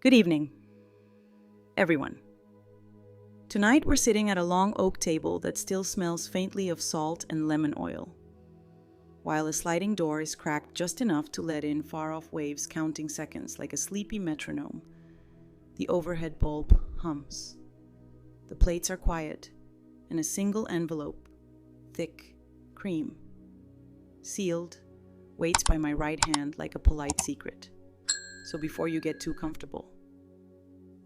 Good evening, everyone. Tonight we're sitting at a long oak table that still smells faintly of salt and lemon oil, while a sliding door is cracked just enough to let in far-off waves counting seconds like a sleepy metronome. The overhead bulb hums. The plates are quiet, and a single envelope, thick, cream, sealed, waits by my right hand like a polite secret. So before you get too comfortable,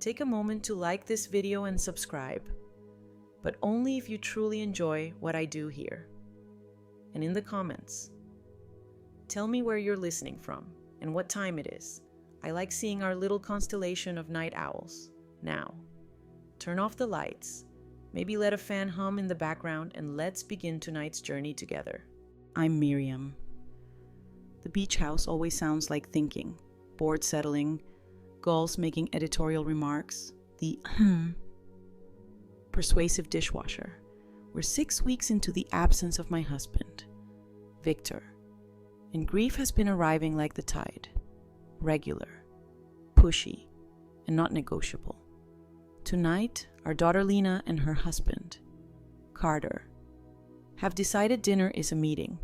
take a moment to like this video and subscribe, but only if you truly enjoy what I do here. And in the comments, tell me where you're listening from and what time it is. I like seeing our little constellation of night owls. Now, turn off the lights, maybe let a fan hum in the background, and let's begin tonight's journey together. I'm Miriam. The beach house always sounds like thinking, board settling, gulls making editorial remarks, the persuasive dishwasher. We're 6 weeks into the absence of my husband, Victor, and grief has been arriving like the tide, regular, pushy, and not negotiable. Tonight, our daughter Lena and her husband, Carter, have decided dinner is a meeting.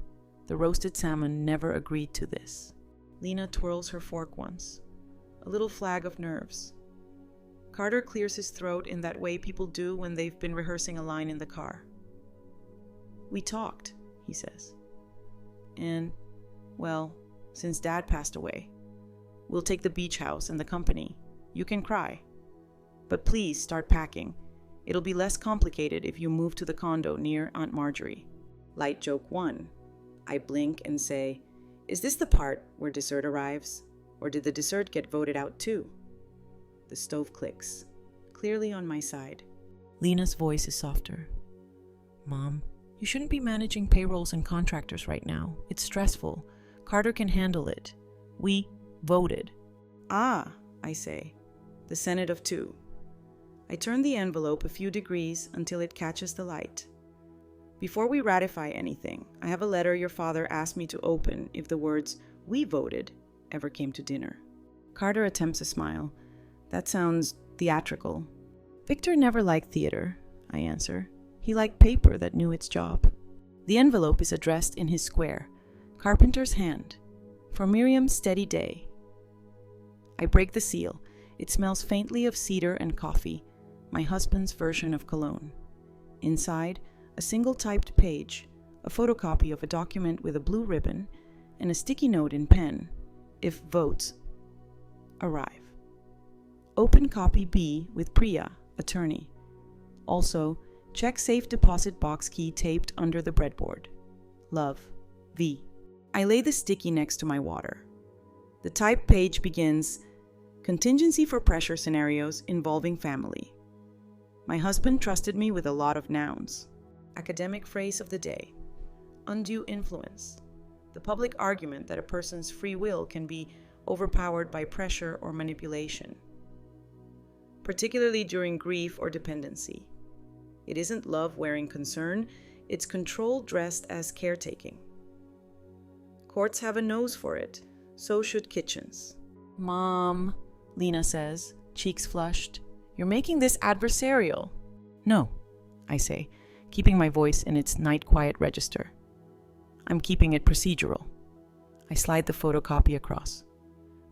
The roasted salmon never agreed to this. Lena twirls her fork once, a little flag of nerves. Carter clears his throat in that way people do when they've been rehearsing a line in the car. We talked, he says. And, well, since Dad passed away, we'll take the beach house and the company. You can cry. But please start packing. It'll be less complicated if you move to the condo near Aunt Marjorie. Light joke 1. I blink and say, is this the part where dessert arrives? Or did the dessert get voted out too? The stove clicks, clearly on my side. Lena's voice is softer. Mom, you shouldn't be managing payrolls and contractors right now. It's stressful. Carter can handle it. We voted. Ah, I say. The Senate of 2. I turn the envelope a few degrees until it catches the light. Before we ratify anything, I have a letter your father asked me to open if the words, "we voted," ever came to dinner. Carter attempts a smile. That sounds theatrical. Victor never liked theater, I answer. He liked paper that knew its job. The envelope is addressed in his square, carpenter's hand, for Miriam's steady day. I break the seal. It smells faintly of cedar and coffee, my husband's version of cologne. Inside, a single typed page, a photocopy of a document with a blue ribbon, and a sticky note in pen, if votes arrive. Open copy B with Priya, attorney. Also, check safe deposit box key taped under the breadboard. Love, V. I lay the sticky next to my water. The typed page begins, contingency for pressure scenarios involving family. My husband trusted me with a lot of nouns. Academic phrase of the day, undue influence. The public argument that a person's free will can be overpowered by pressure or manipulation, particularly during grief or dependency. It isn't love wearing concern, it's control dressed as caretaking. Courts have a nose for it, so should kitchens. Mom, Lena says, cheeks flushed, you're making this adversarial. No, I say, keeping my voice in its night quiet register. I'm keeping it procedural. I slide the photocopy across.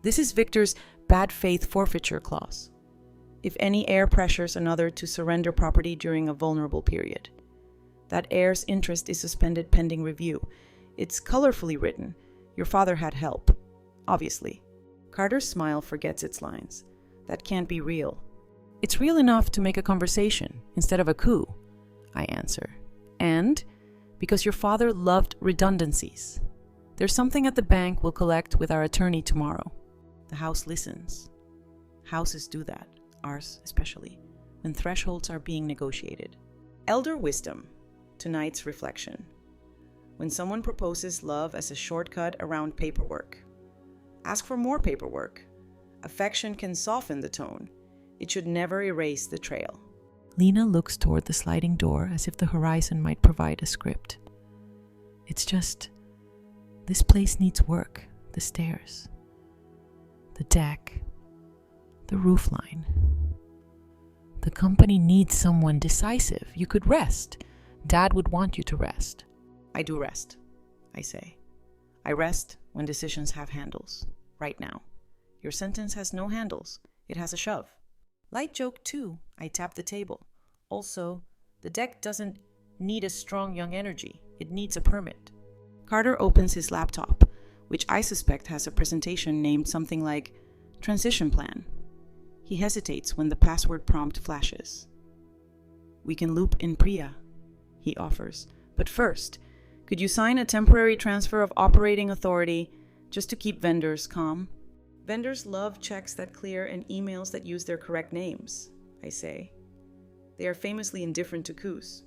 This is Victor's bad faith forfeiture clause. If any heir pressures another to surrender property during a vulnerable period, that heir's interest is suspended pending review. It's colorfully written. Your father had help, obviously. Carter's smile forgets its lines. That can't be real. It's real enough to make a conversation instead of a coup, I answer. And because your father loved redundancies. There's something at the bank we'll collect with our attorney tomorrow. The house listens. Houses do that, ours especially, when thresholds are being negotiated. Elder wisdom, tonight's reflection. When someone proposes love as a shortcut around paperwork, ask for more paperwork. Affection can soften the tone. It should never erase the trail. Lena looks toward the sliding door as if the horizon might provide a script. It's just, this place needs work. The stairs, the deck, the The roofline. The company needs someone decisive. You could rest. Dad would want you to rest. I do rest, I say. I rest when decisions have handles. Right now. Your sentence has no handles. It has a shove. Light joke too. I tap the table. Also, the deck doesn't need a strong young energy. It needs a permit. Carter opens his laptop, which I suspect has a presentation named something like Transition Plan. He hesitates when the password prompt flashes. We can loop in Priya, he offers. But first, could you sign a temporary transfer of operating authority just to keep vendors calm? Vendors love checks that clear and emails that use their correct names, I say. They are famously indifferent to coups.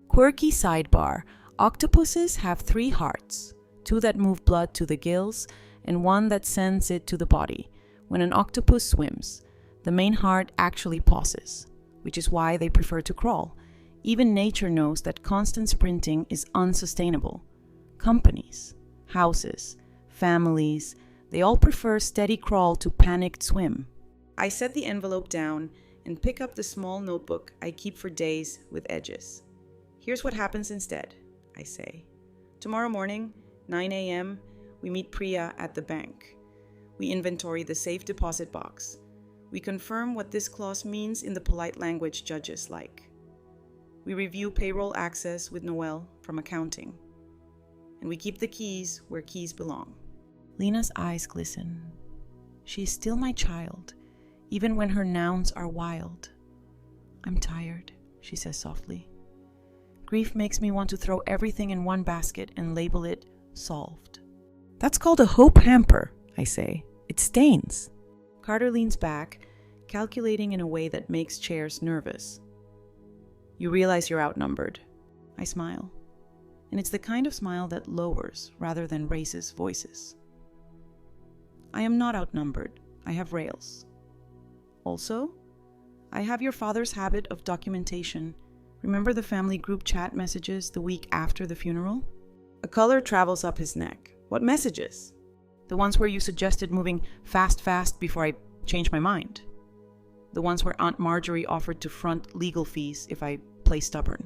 Quirky sidebar. Octopuses have 3 hearts, 2 that move blood to the gills and 1 that sends it to the body. When an octopus swims, the main heart actually pauses, which is why they prefer to crawl. Even nature knows that constant sprinting is unsustainable. Companies, houses, families, they all prefer steady crawl to panicked swim. I set the envelope down and pick up the small notebook I keep for days with edges. Here's what happens instead, I say. Tomorrow morning, 9 a.m., we meet Priya at the bank. We inventory the safe deposit box. We confirm what this clause means in the polite language judges like. We review payroll access with Noel from accounting. And we keep the keys where keys belong. Lena's eyes glisten. She is still my child, even when her nouns are wild. I'm tired, she says softly. Grief makes me want to throw everything in one basket and label it solved. That's called a hope hamper, I say. It stains. Carter leans back, calculating in a way that makes chairs nervous. You realize you're outnumbered. I smile. And it's the kind of smile that lowers rather than raises voices. I am not outnumbered. I have rails. Also, I have your father's habit of documentation. Remember the family group chat messages the week after the funeral? A color travels up his neck. What messages? The ones where you suggested moving fast before I changed my mind. The ones where Aunt Marjorie offered to front legal fees if I play stubborn.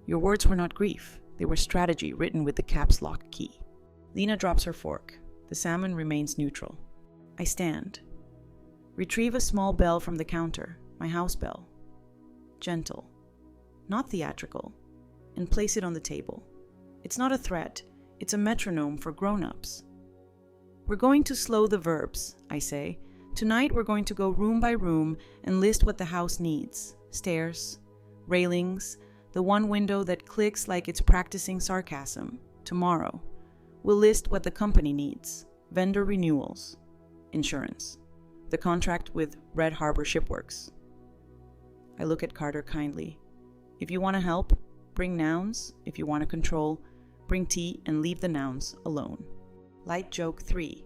Your words were not grief. They were strategy written with the caps lock key. Lena drops her fork. The salmon remains neutral. I stand. Retrieve a small bell from the counter, my house bell. Gentle, not theatrical, and place it on the table. It's not a threat. It's a metronome for grown-ups. We're going to slow the verbs, I say. Tonight we're going to go room by room and list what the house needs. Stairs, railings, the one window that clicks like it's practicing sarcasm. Tomorrow, we'll list what the company needs. Vendor renewals, insurance, the contract with Red Harbor Shipworks. I look at Carter kindly. If you want to help, bring nouns. If you want to control, bring tea and leave the nouns alone. Light joke 3.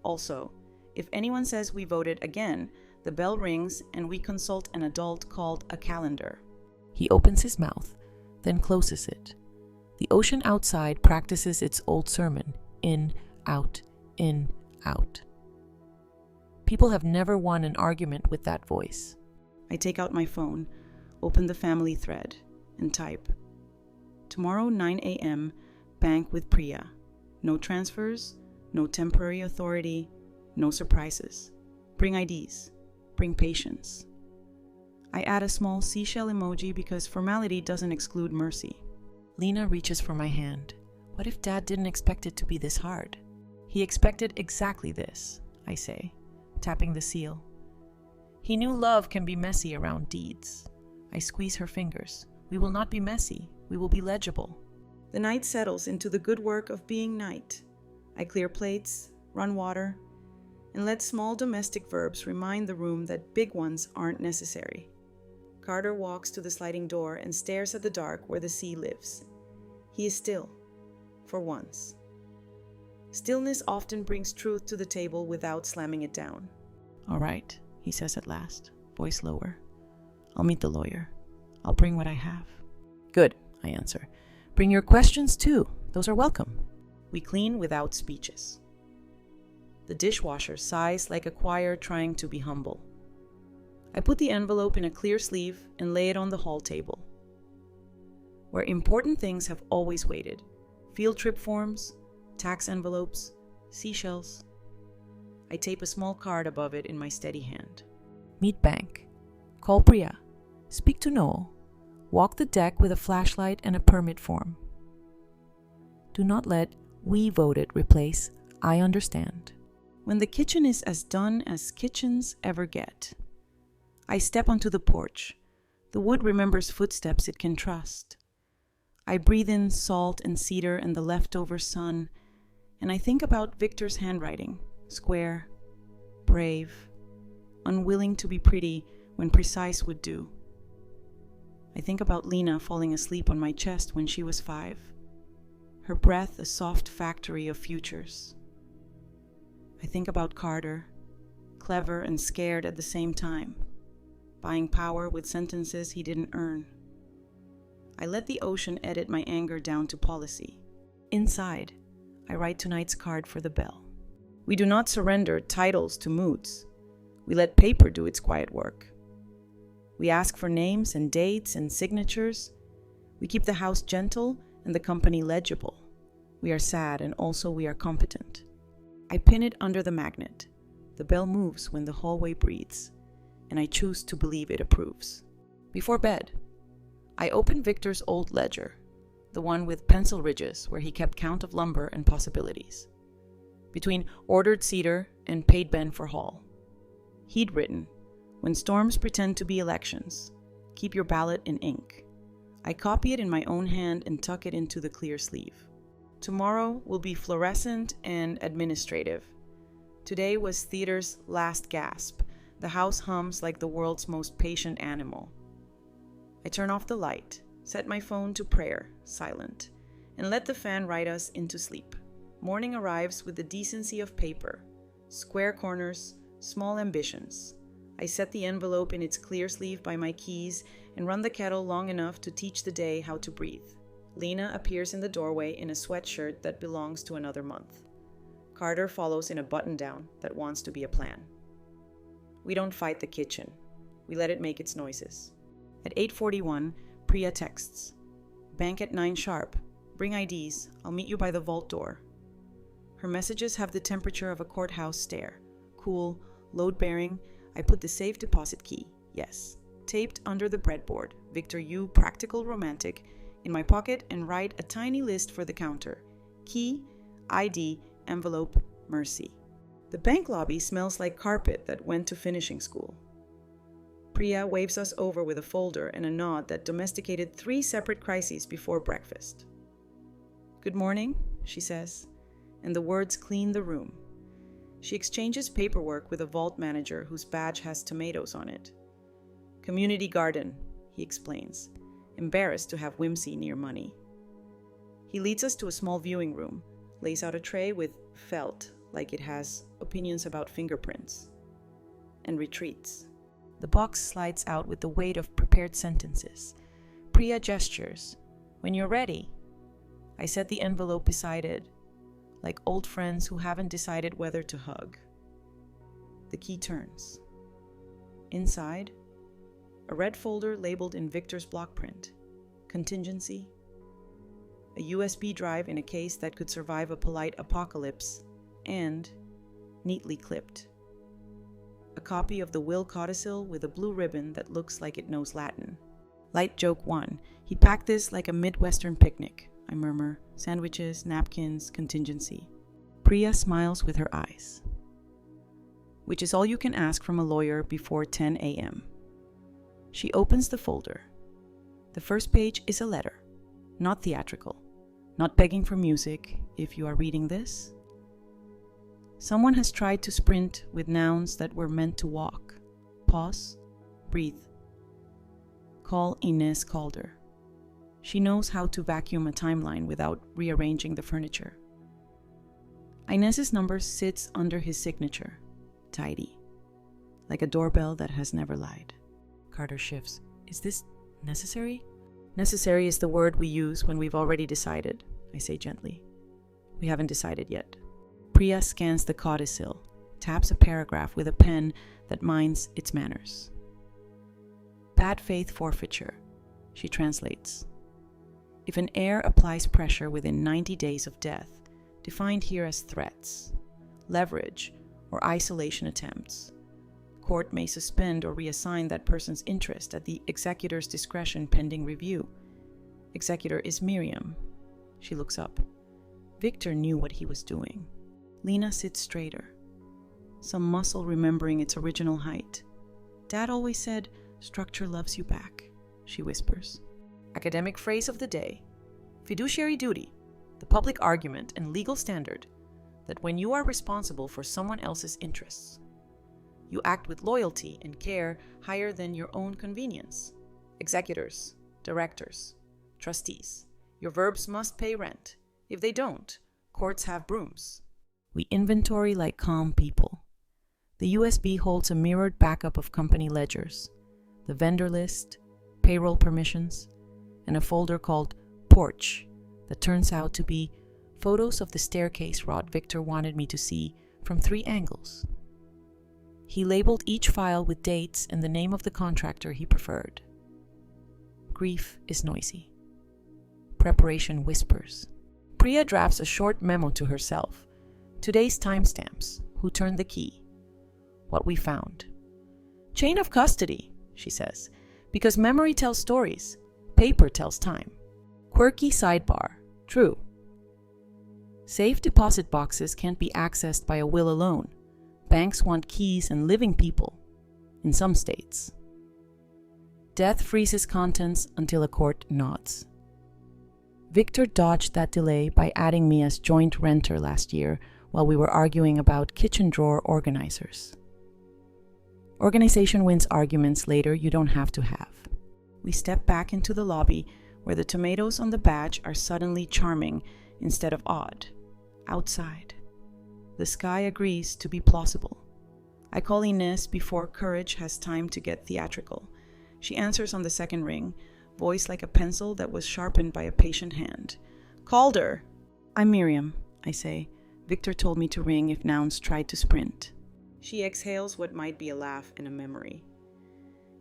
Also, if anyone says we voted again, the bell rings and we consult an adult called a calendar. He opens his mouth, then closes it. The ocean outside practices its old sermon, in, out, in, out. People have never won an argument with that voice. I take out my phone, open the family thread, and type. Tomorrow, 9 a.m., bank with Priya. No transfers, no temporary authority, no surprises. Bring IDs. Bring patience. I add a small seashell emoji because formality doesn't exclude mercy. Lena reaches for my hand. What if Dad didn't expect it to be this hard? He expected exactly this, I say, tapping the seal. He knew love can be messy around deeds. I squeeze her fingers. We will not be messy. We will be legible. The night settles into the good work of being night. I clear plates, run water, and let small domestic verbs remind the room that big ones aren't necessary. Carter walks to the sliding door and stares at the dark where the sea lives. He is still, for once. Stillness often brings truth to the table without slamming it down. All right, he says at last, voice lower. I'll meet the lawyer. I'll bring what I have. Good, I answer. Bring your questions too. Those are welcome. We clean without speeches. The dishwasher sighs like a choir trying to be humble. I put the envelope in a clear sleeve and lay it on the hall table, where important things have always waited. Field trip forms, tax envelopes, seashells. I tape a small card above it in my steady hand. Meet bank. Call Priya. Speak to Noel. Walk the deck with a flashlight and a permit form. Do not let "we voted" replace "I understand." When the kitchen is as done as kitchens ever get, I step onto the porch. The wood remembers footsteps it can trust. I breathe in salt and cedar and the leftover sun, and I think about Victor's handwriting, square, brave, unwilling to be pretty when precise would do. I think about Lena falling asleep on my chest when she was 5, her breath a soft factory of futures. I think about Carter, clever and scared at the same time, buying power with sentences he didn't earn. I let the ocean edit my anger down to policy. Inside, I write tonight's card for the bell. We do not surrender titles to moods. We let paper do its quiet work. We ask for names and dates and signatures. We keep the house gentle and the company legible. We are sad and also we are competent. I pin it under the magnet. The bell moves when the hallway breathes, and I choose to believe it approves. Before bed, I open Victor's old ledger, the one with pencil ridges where he kept count of lumber and possibilities. Between ordered cedar and paid Ben for haul, he'd written, "When storms pretend to be elections, keep your ballot in ink." I copy it in my own hand and tuck it into the clear sleeve. Tomorrow will be fluorescent and administrative. Today was theater's last gasp. The house hums like the world's most patient animal. I turn off the light, set my phone to prayer, silent, and let the fan ride us into sleep. Morning arrives with the decency of paper, square corners, small ambitions. I set the envelope in its clear sleeve by my keys and run the kettle long enough to teach the day how to breathe. Lena appears in the doorway in a sweatshirt that belongs to another month. Carter follows in a button-down that wants to be a plan. We don't fight the kitchen. We let it make its noises. At 8:41, Priya texts, "Bank at 9 sharp. Bring IDs. I'll meet you by the vault door." Her messages have the temperature of a courthouse stair. Cool, load-bearing. I put the safe deposit key, yes, taped under the breadboard, Victor U, practical romantic, in my pocket and write a tiny list for the counter. Key, ID, envelope, mercy. The bank lobby smells like carpet that went to finishing school. Priya waves us over with a folder and a nod that domesticated 3 separate crises before breakfast. "Good morning," she says, and the words clean the room. She exchanges paperwork with a vault manager whose badge has tomatoes on it. "Community garden," he explains, embarrassed to have whimsy near money. He leads us to a small viewing room, lays out a tray with felt like it has opinions about fingerprints, and retreats. The box slides out with the weight of prepared sentences. Priya gestures. "When you're ready." I set the envelope beside it, like old friends who haven't decided whether to hug. The key turns. Inside, a red folder labeled in Victor's block print. Contingency. A USB drive in a case that could survive a polite apocalypse, and, neatly clipped, a copy of the will codicil with a blue ribbon that looks like it knows Latin. Light joke 1. He packed this like a Midwestern picnic, I murmur. Sandwiches, napkins, contingency. Priya smiles with her eyes. Which is all you can ask from a lawyer before 10 a.m. She opens the folder. The first page is a letter, not theatrical, not begging for music, if you are reading this. Someone has tried to sprint with nouns that were meant to walk. Pause, breathe. Call Inez Calder. She knows how to vacuum a timeline without rearranging the furniture. Inez's number sits under his signature, tidy, like a doorbell that has never lied. Carter shifts. "Is this necessary?" "Necessary is the word we use when we've already decided," I say gently. "We haven't decided yet." Priya scans the codicil, taps a paragraph with a pen that minds its manners. Bad faith forfeiture, she translates. If an heir applies pressure within 90 days of death, defined here as threats, leverage, or isolation attempts, court may suspend or reassign that person's interest at the executor's discretion pending review. Executor is Miriam. She looks up. Victor knew what he was doing. Lena sits straighter, some muscle remembering its original height. Dad always said, "Structure loves you back," she whispers. Academic phrase of the day: fiduciary duty, the public argument and legal standard that when you are responsible for someone else's interests, you act with loyalty and care higher than your own convenience. Executors, directors, trustees, your verbs must pay rent. If they don't, courts have brooms. We inventory like calm people. The USB holds a mirrored backup of company ledgers, the vendor list, payroll permissions, and a folder called Porch that turns out to be photos of the staircase rod Victor wanted me to see from 3 angles. He labeled each file with dates and the name of the contractor he preferred. Grief is noisy. Preparation whispers. Priya drafts a short memo to herself. Today's timestamps, who turned the key, what we found. Chain of custody, she says, because memory tells stories, paper tells time. Quirky sidebar, true. Safe deposit boxes can't be accessed by a will alone. Banks want keys and living people, in some states. Death freezes contents until a court nods. Victor dodged that delay by adding me as joint renter last year while we were arguing about kitchen drawer organizers. Organization wins arguments later you don't have to have. We step back into the lobby where the tomatoes on the badge are suddenly charming instead of odd. Outside, the sky agrees to be plausible. I call Inez before courage has time to get theatrical. She answers on the second ring, voice like a pencil that was sharpened by a patient hand. Calder! I'm Miriam, I say. Victor told me to ring if nouns tried to sprint. She exhales what might be a laugh and a memory.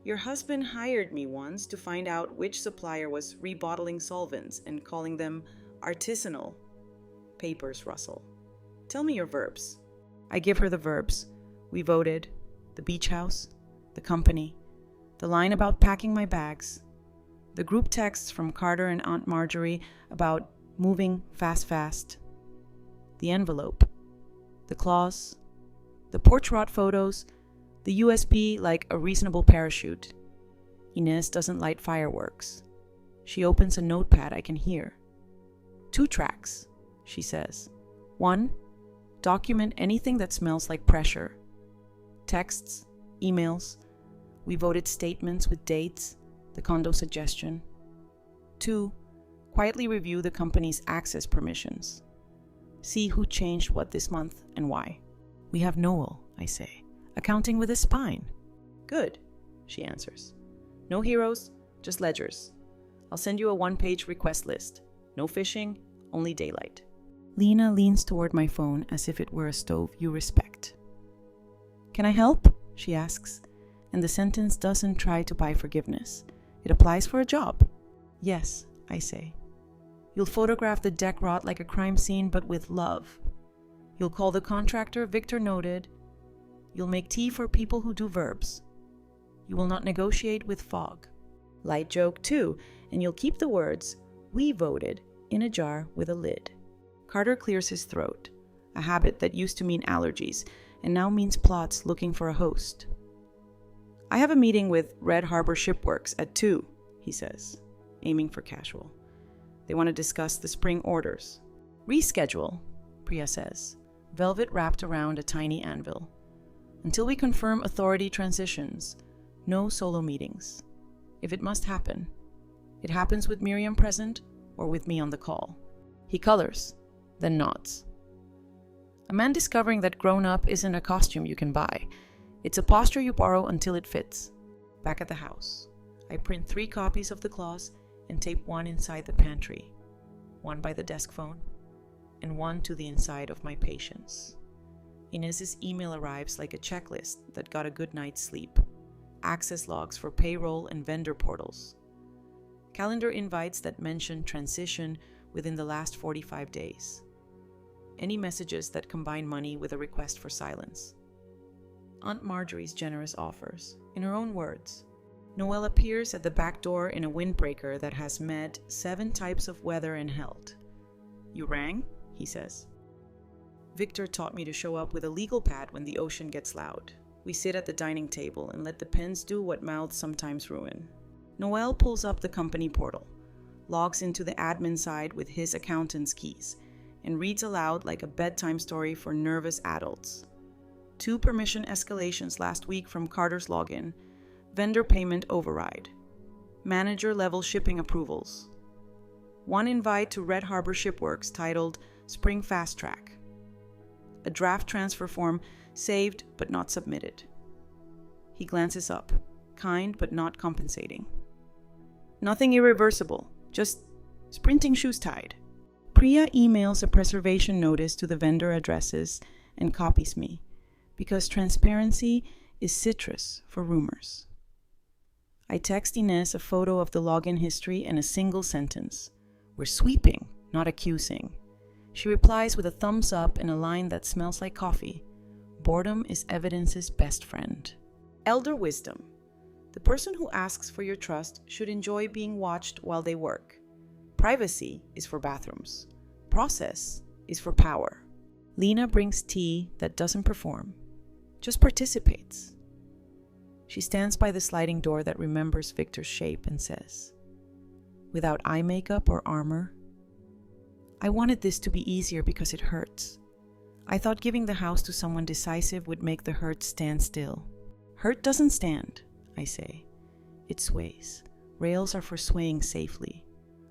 Your husband hired me once to find out which supplier was rebottling solvents and calling them artisanal. Papers rustle. Tell me your verbs. I give her the verbs. We voted, the beach house, the company, the line about packing my bags, the group texts from Carter and Aunt Marjorie about moving fast, the envelope, the clause, the porch rot photos, the USB like a reasonable parachute. Inez doesn't light fireworks. She opens a notepad I can hear. 2 tracks, she says. 1, document anything that smells like pressure. Texts, emails. We voted statements with dates, the condo suggestion. 2, quietly review the company's access permissions. See who changed what this month and why. We have Noel, I say. Accounting with a spine. Good, she answers. No heroes, just ledgers. I'll send you a 1-page request list. No fishing, only daylight. Lena leans toward my phone as if it were a stove you respect. Can I help? She asks, and the sentence doesn't try to buy forgiveness. It applies for a job. Yes, I say. You'll photograph the deck rot like a crime scene, but with love. You'll call the contractor Victor noted. You'll make tea for people who do verbs. You will not negotiate with fog. Light joke too, and you'll keep the words, "We voted," in a jar with a lid. Carter clears his throat, a habit that used to mean allergies and now means plots looking for a host. I have a meeting with Red Harbor Shipworks at 2, he says, aiming for casual. They want to discuss the spring orders. Reschedule, Priya says, velvet wrapped around a tiny anvil. Until we confirm authority transitions, no solo meetings. If it must happen, it happens with Miriam present or with me on the call. He colors, then nods. A man discovering that grown up isn't a costume you can buy. It's a posture you borrow until it fits. Back at the house, I print 3 copies of the clause and tape 1 inside the pantry, 1 by the desk phone, and 1 to the inside of my patient's. Inez's email arrives like a checklist that got a good night's sleep. Access logs for payroll and vendor portals. Calendar invites that mention transition within the last 45 days. Any messages that combine money with a request for silence. Aunt Marjorie's generous offers. In her own words, Noel appears at the back door in a windbreaker that has met 7 types of weather and held. "You rang?" he says. Victor taught me to show up with a legal pad when the ocean gets loud. We sit at the dining table and let the pens do what mouths sometimes ruin. Noel pulls up the company portal, logs into the admin side with his accountant's keys, and reads aloud like a bedtime story for nervous adults. 2 permission escalations last week from Carter's login, vendor payment override, manager-level shipping approvals, 1 invite to Red Harbor Shipworks titled Spring Fast Track, a draft transfer form saved but not submitted. He glances up, kind but not compensating. Nothing irreversible, just sprinting shoes tied. Priya emails a preservation notice to the vendor addresses and copies me, because transparency is citrus for rumors. I text Inez a photo of the login history and a single sentence. "We're sweeping, not accusing." She replies with a thumbs up and a line that smells like coffee. Boredom is evidence's best friend. Elder wisdom. The person who asks for your trust should enjoy being watched while they work. Privacy is for bathrooms. Process is for power. Lena brings tea that doesn't perform, just participates. She stands by the sliding door that remembers Victor's shape and says, "Without eye makeup or armor, I wanted this to be easier because it hurts. I thought giving the house to someone decisive would make the hurt stand still. Hurt doesn't stand, I say. It sways. Rails are for swaying safely."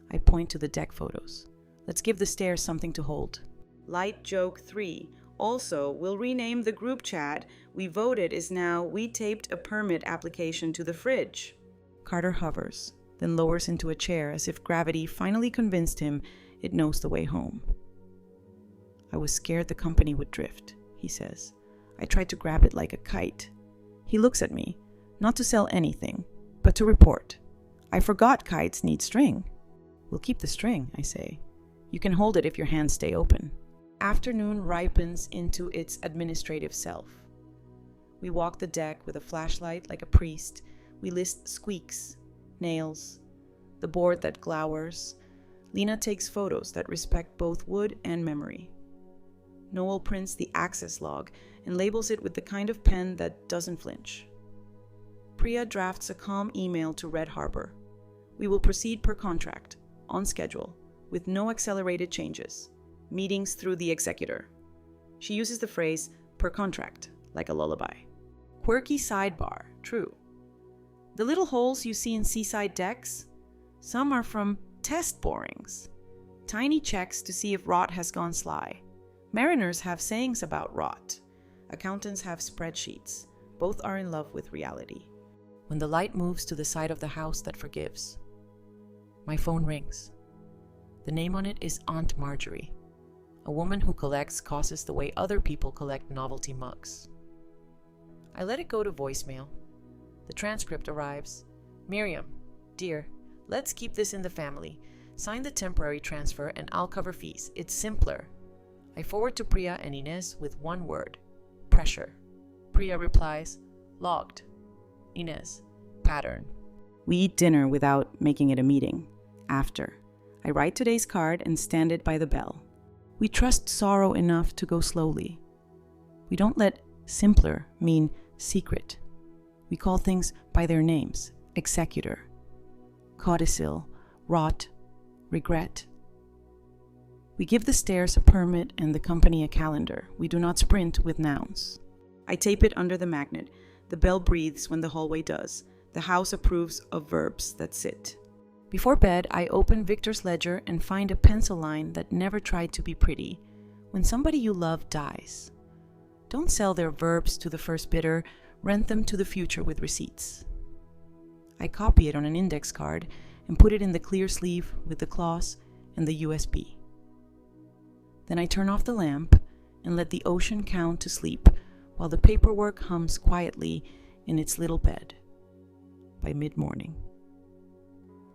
I point to the deck photos. Let's give the stairs something to hold. Light joke 3. Also, we'll rename the group chat we voted is now "We taped a permit application to the fridge." Carter hovers, then lowers into a chair as if gravity finally convinced him it knows the way home. "I was scared the company would drift," he says. "I tried to grab it like a kite." He looks at me, not to sell anything, but to report. "I forgot kites need string." "We'll keep the string," I say. "You can hold it if your hands stay open." Afternoon ripens into its administrative self. We walk the deck with a flashlight like a priest. We list squeaks, nails, the board that glowers. Lena takes photos that respect both wood and memory. Noel prints the access log and labels it with the kind of pen that doesn't flinch. Priya drafts a calm email to Red Harbor. We will proceed per contract, on schedule, with no accelerated changes. Meetings through the executor. She uses the phrase "per contract" like a lullaby. Quirky sidebar, true. The little holes you see in seaside decks? Some are from test borings. Tiny checks to see if rot has gone sly. Mariners have sayings about rot. Accountants have spreadsheets. Both are in love with reality. When the light moves to the side of the house that forgives. My phone rings. The name on it is Aunt Marjorie. A woman who collects causes the way other people collect novelty mugs. I let it go to voicemail. The transcript arrives. "Miriam, dear, let's keep this in the family. Sign the temporary transfer and I'll cover fees. It's simpler." I forward to Priya and Inez with one word: pressure. Priya replies, "Logged." Inez, pattern. We eat dinner without making it a meeting. After, I write today's card and stand it by the bell. We trust sorrow enough to go slowly. We don't let simpler mean secret. We call things by their names: executor, codicil, rot, regret. We give the stairs a permit and the company a calendar. We do not sprint with nouns. I tape it under the magnet. The bell breathes when the hallway does. The house approves of verbs that sit. Before bed, I open Victor's ledger and find a pencil line that never tried to be pretty. When somebody you love dies, don't sell their verbs to the first bidder, rent them to the future with receipts. I copy it on an index card and put it in the clear sleeve with the clause and the USB. Then I turn off the lamp and let the ocean count to sleep while the paperwork hums quietly in its little bed. By mid-morning.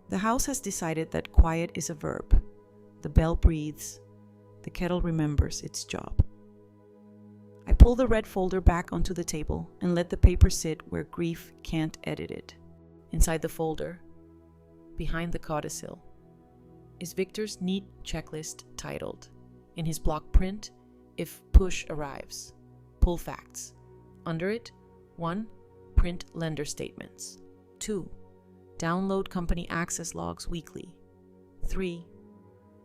The house has decided that quiet is a verb. The bell breathes. The kettle remembers its job. I pull the red folder back onto the table and let the paper sit where grief can't edit it. Inside the folder, behind the codicil, is Victor's neat checklist titled, in his block print, "If push arrives, pull facts." Under it, 1. Print lender statements. 2. Download company access logs weekly. 3.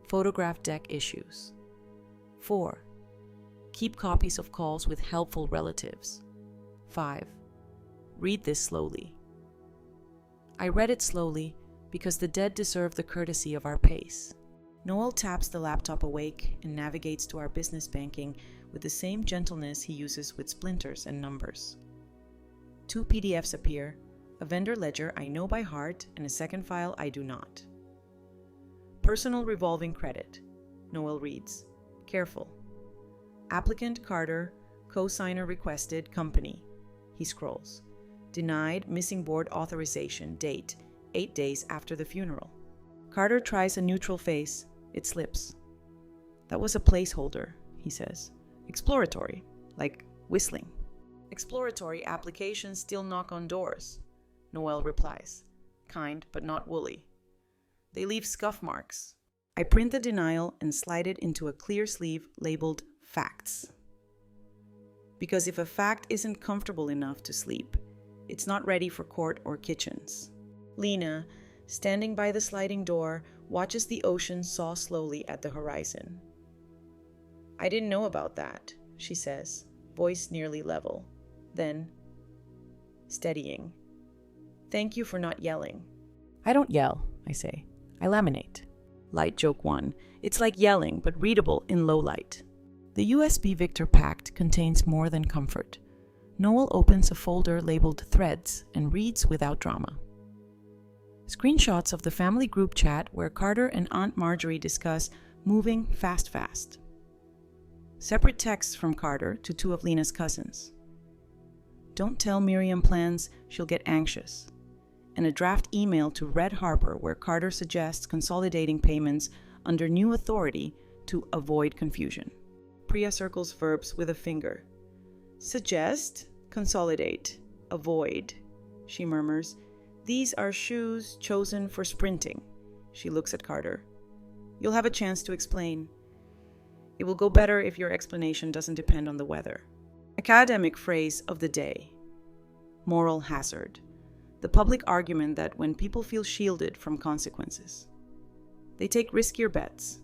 Photograph deck issues. 4. Keep copies of calls with helpful relatives. 5. Read this slowly. I read it slowly because the dead deserve the courtesy of our pace. Noel taps the laptop awake and navigates to our business banking with the same gentleness he uses with splinters and numbers. 2 PDFs appear, a vendor ledger I know by heart and a second file I do not. Personal revolving credit. Noel reads. Careful. Applicant Carter, co-signer requested, company. He scrolls. Denied, missing board authorization, date, 8 days after the funeral. Carter tries a neutral face. It slips. That was a placeholder, he says. Exploratory, like whistling. Exploratory applications still knock on doors, Noel replies. Kind, but not woolly. They leave scuff marks. I print the denial and slide it into a clear sleeve labeled facts. Because if a fact isn't comfortable enough to sleep, it's not ready for court or kitchens. Lena, standing by the sliding door, watches the ocean saw slowly at the horizon. I didn't know about that, she says, voice nearly level. Then, steadying. Thank you for not yelling. I don't yell, I say. I laminate. Light joke 1. It's like yelling, but readable in low light. The USB Victor pact contains more than comfort. Noel opens a folder labeled Threads and reads without drama. Screenshots of the family group chat where Carter and Aunt Marjorie discuss moving fast. Separate texts from Carter to 2 of Lena's cousins. Don't tell Miriam plans, she'll get anxious. And a draft email to Red Harbor where Carter suggests consolidating payments under new authority to avoid confusion. Priya circles verbs with a finger. Suggest, consolidate, avoid, she murmurs. These are shoes chosen for sprinting. She looks at Carter. You'll have a chance to explain. It will go better if your explanation doesn't depend on the weather. Academic phrase of the day. Moral hazard. The public argument that when people feel shielded from consequences, they take riskier bets.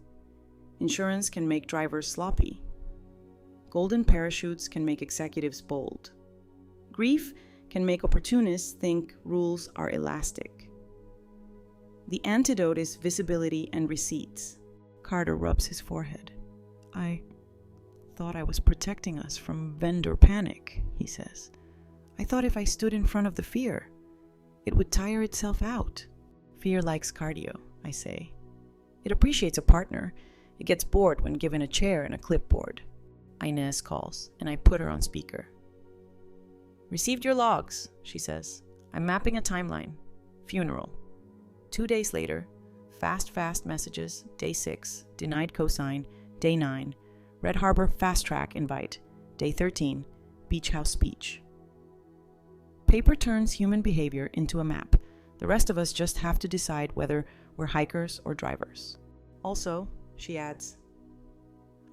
Insurance can make drivers sloppy. Golden parachutes can make executives bold. Grief can make opportunists think rules are elastic. The antidote is visibility and receipts. Carter rubs his forehead. I thought I was protecting us from vendor panic, he says. I thought if I stood in front of the fear, it would tire itself out. Fear likes cardio, I say. It appreciates a partner. It gets bored when given a chair and a clipboard. Inez calls, and I put her on speaker. Received your logs, she says. I'm mapping a timeline. Funeral. 2 days later, fast messages, day 6, denied cosign, day 9, Red Harbor fast track invite, day 13, beach house speech. Paper turns human behavior into a map. The rest of us just have to decide whether we're hikers or drivers. Also, she adds,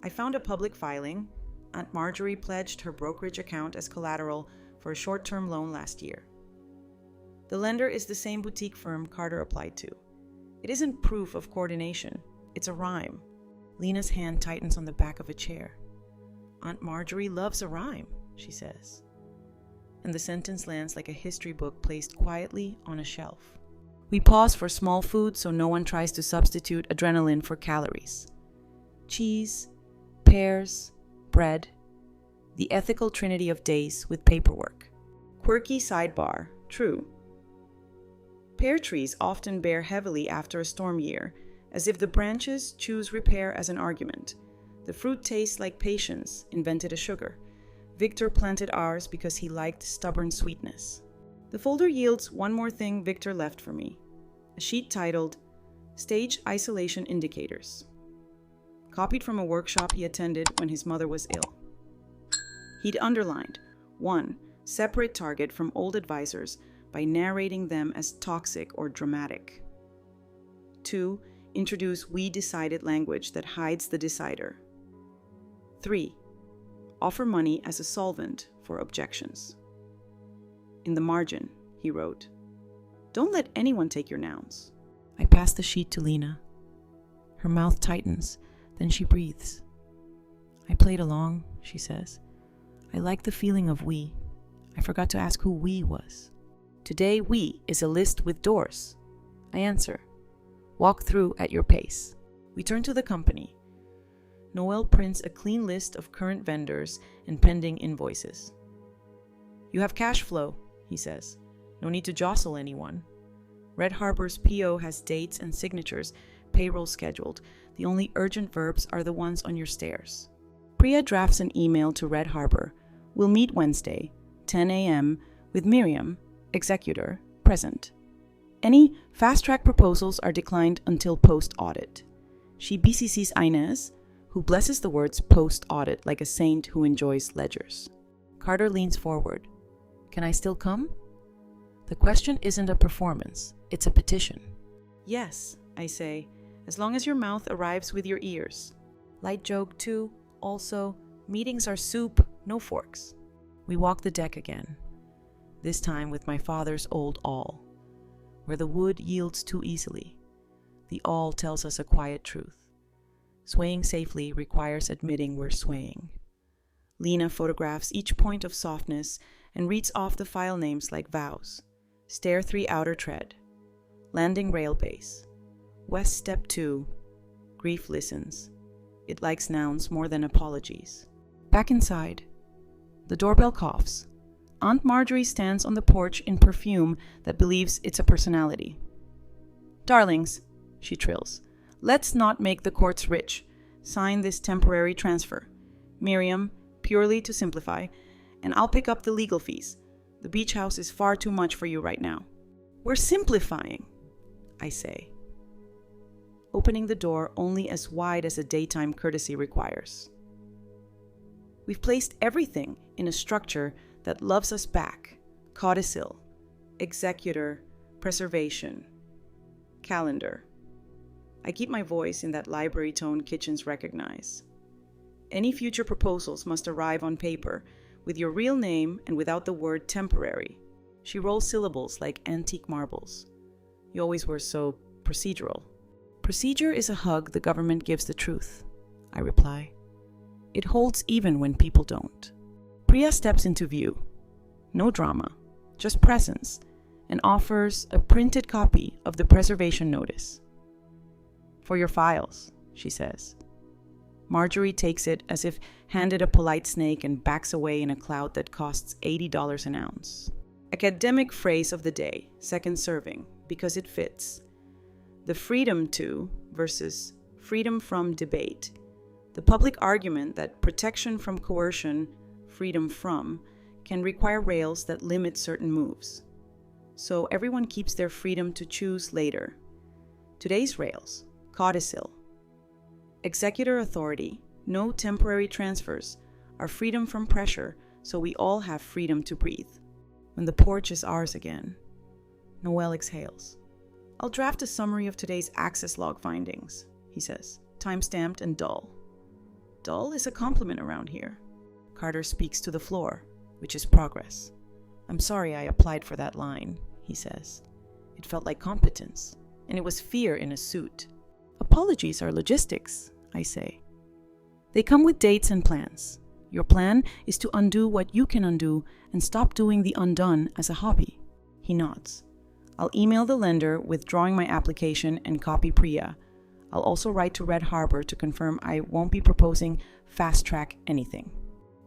I found a public filing. Aunt Marjorie pledged her brokerage account as collateral for a short-term loan last year. The lender is the same boutique firm Carter applied to. It isn't proof of coordination. It's a rhyme. Lena's hand tightens on the back of a chair. Aunt Marjorie loves a rhyme, she says. And the sentence lands like a history book placed quietly on a shelf. We pause for small food so no one tries to substitute adrenaline for calories. Cheese, pears, bread, the ethical trinity of days with paperwork. Quirky sidebar, true. Pear trees often bear heavily after a storm year, as if the branches choose repair as an argument. The The fruit tastes like patience, invented a sugar. Victor planted ours because he liked stubborn sweetness. The folder yields one more thing Victor left for me. A sheet titled Stage Isolation Indicators, copied from a workshop he attended when his mother was ill. He'd underlined 1. Separate target from old advisors by narrating them as toxic or dramatic. 2. Introduce we decided language that hides the decider. 3. Offer money as a solvent for objections. In the margin, he wrote, don't let anyone take your nouns. I pass the sheet to Lena. Her mouth tightens, then she breathes. I played along, she says. I like the feeling of we. I forgot to ask who we was. Today we is a list with doors. I answer. Walk through at your pace. We turn to the company. Noel prints a clean list of current vendors and pending invoices. You have cash flow, he says. No need to jostle anyone. Red Harbor's PO has dates and signatures, payroll scheduled. The only urgent verbs are the ones on your stairs. Priya drafts an email to Red Harbor. We'll meet Wednesday, 10 a.m., with Miriam, executor, present. Any fast-track proposals are declined until post-audit. She BCCs Inez, who blesses the words post-audit like a saint who enjoys ledgers. Carter leans forward. Can I still come? The question isn't a performance, it's a petition. Yes, I say, as long as your mouth arrives with your ears. Light joke too, also, meetings are soup, no forks. We walk the deck again, this time with my father's old awl, where the wood yields too easily. The awl tells us a quiet truth. Swaying safely requires admitting we're swaying. Lena photographs each point of softness and reads off the file names like vows. Stair 3 outer tread. Landing rail base. West step 2. Grief listens. It likes nouns more than apologies. Back inside. The doorbell coughs. Aunt Marjorie stands on the porch in perfume that believes it's a personality. Darlings, she trills, let's not make the courts rich. Sign this temporary transfer. Miriam, purely to simplify, and I'll pick up the legal fees. The beach house is far too much for you right now. We're simplifying, I say, opening the door only as wide as a daytime courtesy requires. We've placed everything in a structure that loves us back. Codicil, executor, preservation, calendar. I keep my voice in that library tone kitchens recognize. Any future proposals must arrive on paper with your real name and without the word temporary. She rolls syllables like antique marbles. You always were so procedural. Procedure is a hug the government gives the truth, I reply. It holds even when people don't. Priya steps into view. No drama, just presence, and offers a printed copy of the preservation notice. For your files, she says. Marjorie takes it as if handed a polite snake and backs away in a cloud that costs $80 an ounce. Academic phrase of the day, second serving, because it fits. The freedom to versus freedom from debate. The public argument that protection from coercion, freedom from, can require rails that limit certain moves. So everyone keeps their freedom to choose later. Today's rails, codicil. Executor authority, no temporary transfers, our freedom from pressure, so we all have freedom to breathe. When the porch is ours again. Noel exhales. I'll draft a summary of today's access log findings, he says, time-stamped and dull. Dull is a compliment around here. Carter speaks to the floor, which is progress. I'm sorry I applied for that line, he says. It felt like competence, and it was fear in a suit. Apologies are logistics, I say. They come with dates and plans. Your plan is to undo what you can undo and stop doing the undone as a hobby. He nods. I'll email the lender withdrawing my application and copy Priya. I'll also write to Red Harbor to confirm I won't be proposing fast-track anything.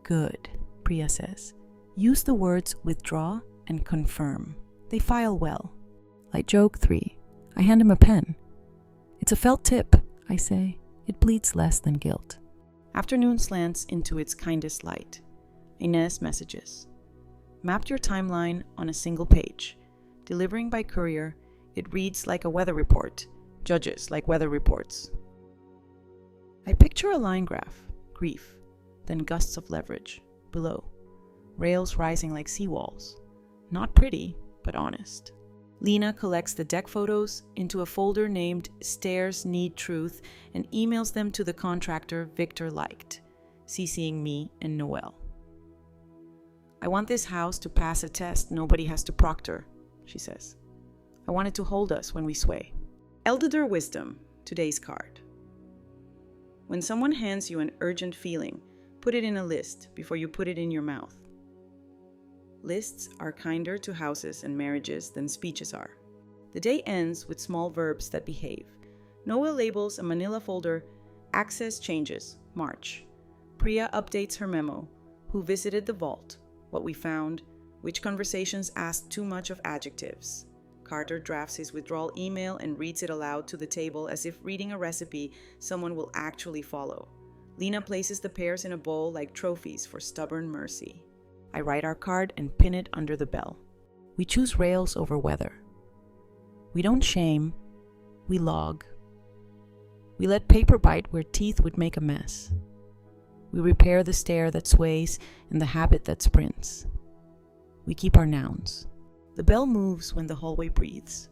Good, Priya says. Use the words withdraw and confirm. They file well. Light joke 3. I hand him a pen. It's a felt tip, I say. It bleeds less than guilt. Afternoon slants into its kindest light. Inez messages. Mapped your timeline on a single page. Delivering by courier, it reads like a weather report. Judges like weather reports. I picture a line graph, grief, then gusts of leverage, below. Rails rising like seawalls. Not pretty, but honest. Lena collects the deck photos into a folder named Stairs Need Truth and emails them to the contractor Victor liked, CCing me and Noel. I want this house to pass a test nobody has to proctor, she says. I want it to hold us when we sway. Elder Wisdom, today's card. When someone hands you an urgent feeling, put it in a list before you put it in your mouth. Lists are kinder to houses and marriages than speeches are. The day ends with small verbs that behave. Noah labels a manila folder, Access Changes, March. Priya updates her memo, Who visited the vault, What we found, Which conversations asked too much of adjectives. Carter drafts his withdrawal email and reads it aloud to the table as if reading a recipe someone will actually follow. Lena places the pears in a bowl like trophies for stubborn mercy. I write our card and pin it under the bell. We choose rails over weather. We don't shame, we log. We let paper bite where teeth would make a mess. We repair the stare that sways and the habit that sprints. We keep our nouns. The bell moves when the hallway breathes.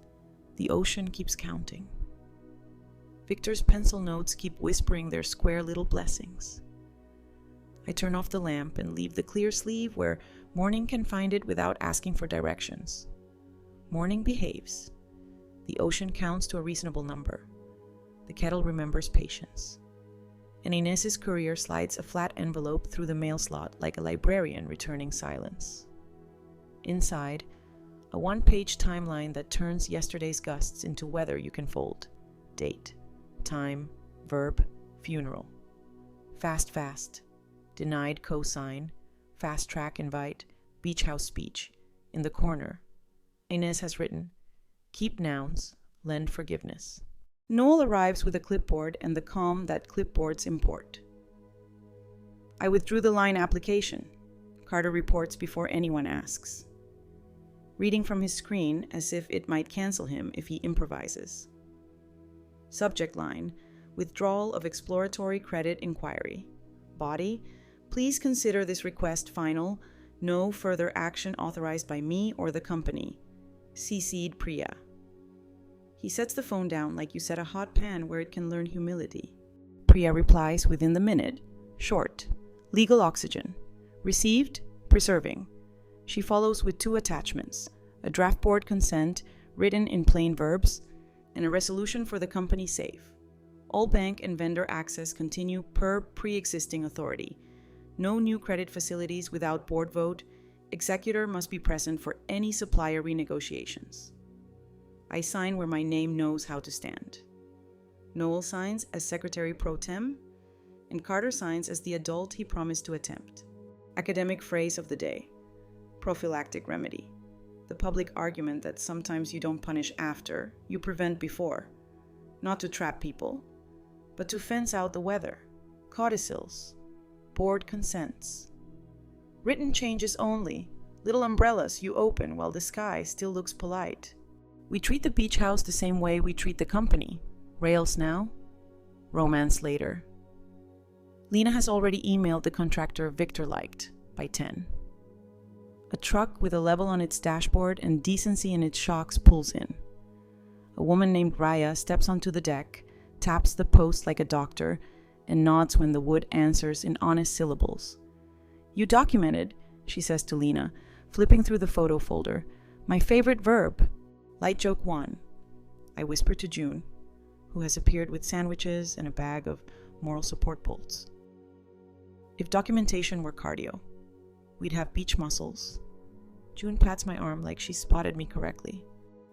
The ocean keeps counting. Victor's pencil notes keep whispering their square little blessings. I turn off the lamp and leave the clear sleeve where morning can find it without asking for directions. Morning behaves. The ocean counts to a reasonable number. The kettle remembers patience. And Inez's courier slides a flat envelope through the mail slot like a librarian returning silence. Inside, a one-page timeline that turns yesterday's gusts into weather you can fold. Date, time, verb, funeral. Fast. Denied cosign, fast track invite, beach house speech. In the corner, Inez has written, Keep nouns, lend forgiveness. Noel arrives with a clipboard and the calm that clipboards import. I withdrew the line application, Carter reports before anyone asks. Reading from his screen as if it might cancel him if he improvises. Subject line, Withdrawal of exploratory credit inquiry. Body, Please consider this request final. No further action authorized by me or the company. CC'd Priya. He sets the phone down like you set a hot pan where it can learn humility. Priya replies within the minute. Short. Legal oxygen. Received. Preserving. She follows with 2 attachments. A draft board consent written in plain verbs and a resolution for the company safe. All bank and vendor access continue per pre-existing authority. No new credit facilities without board vote. Executor must be present for any supplier renegotiations. I sign where my name knows how to stand. Noel signs as Secretary Pro Tem, and Carter signs as the adult he promised to attempt. Academic phrase of the day. Prophylactic remedy. The public argument that sometimes you don't punish after, you prevent before. Not to trap people, but to fence out the weather. Codicils. Board consents. Written changes only. Little umbrellas you open while the sky still looks polite. We treat the beach house the same way we treat the company. Rails now, romance later. Lena has already emailed the contractor Victor liked by 10. A truck with a level on its dashboard and decency in its shocks pulls in. A woman named Raya steps onto the deck, taps the post like a doctor, and nods when the wood answers in honest syllables. You documented, she says to Lena, flipping through the photo folder. My favorite verb. Light joke 1. I whisper to June, who has appeared with sandwiches and a bag of moral support bolts. If documentation were cardio, we'd have beach muscles. June pats my arm like she spotted me correctly.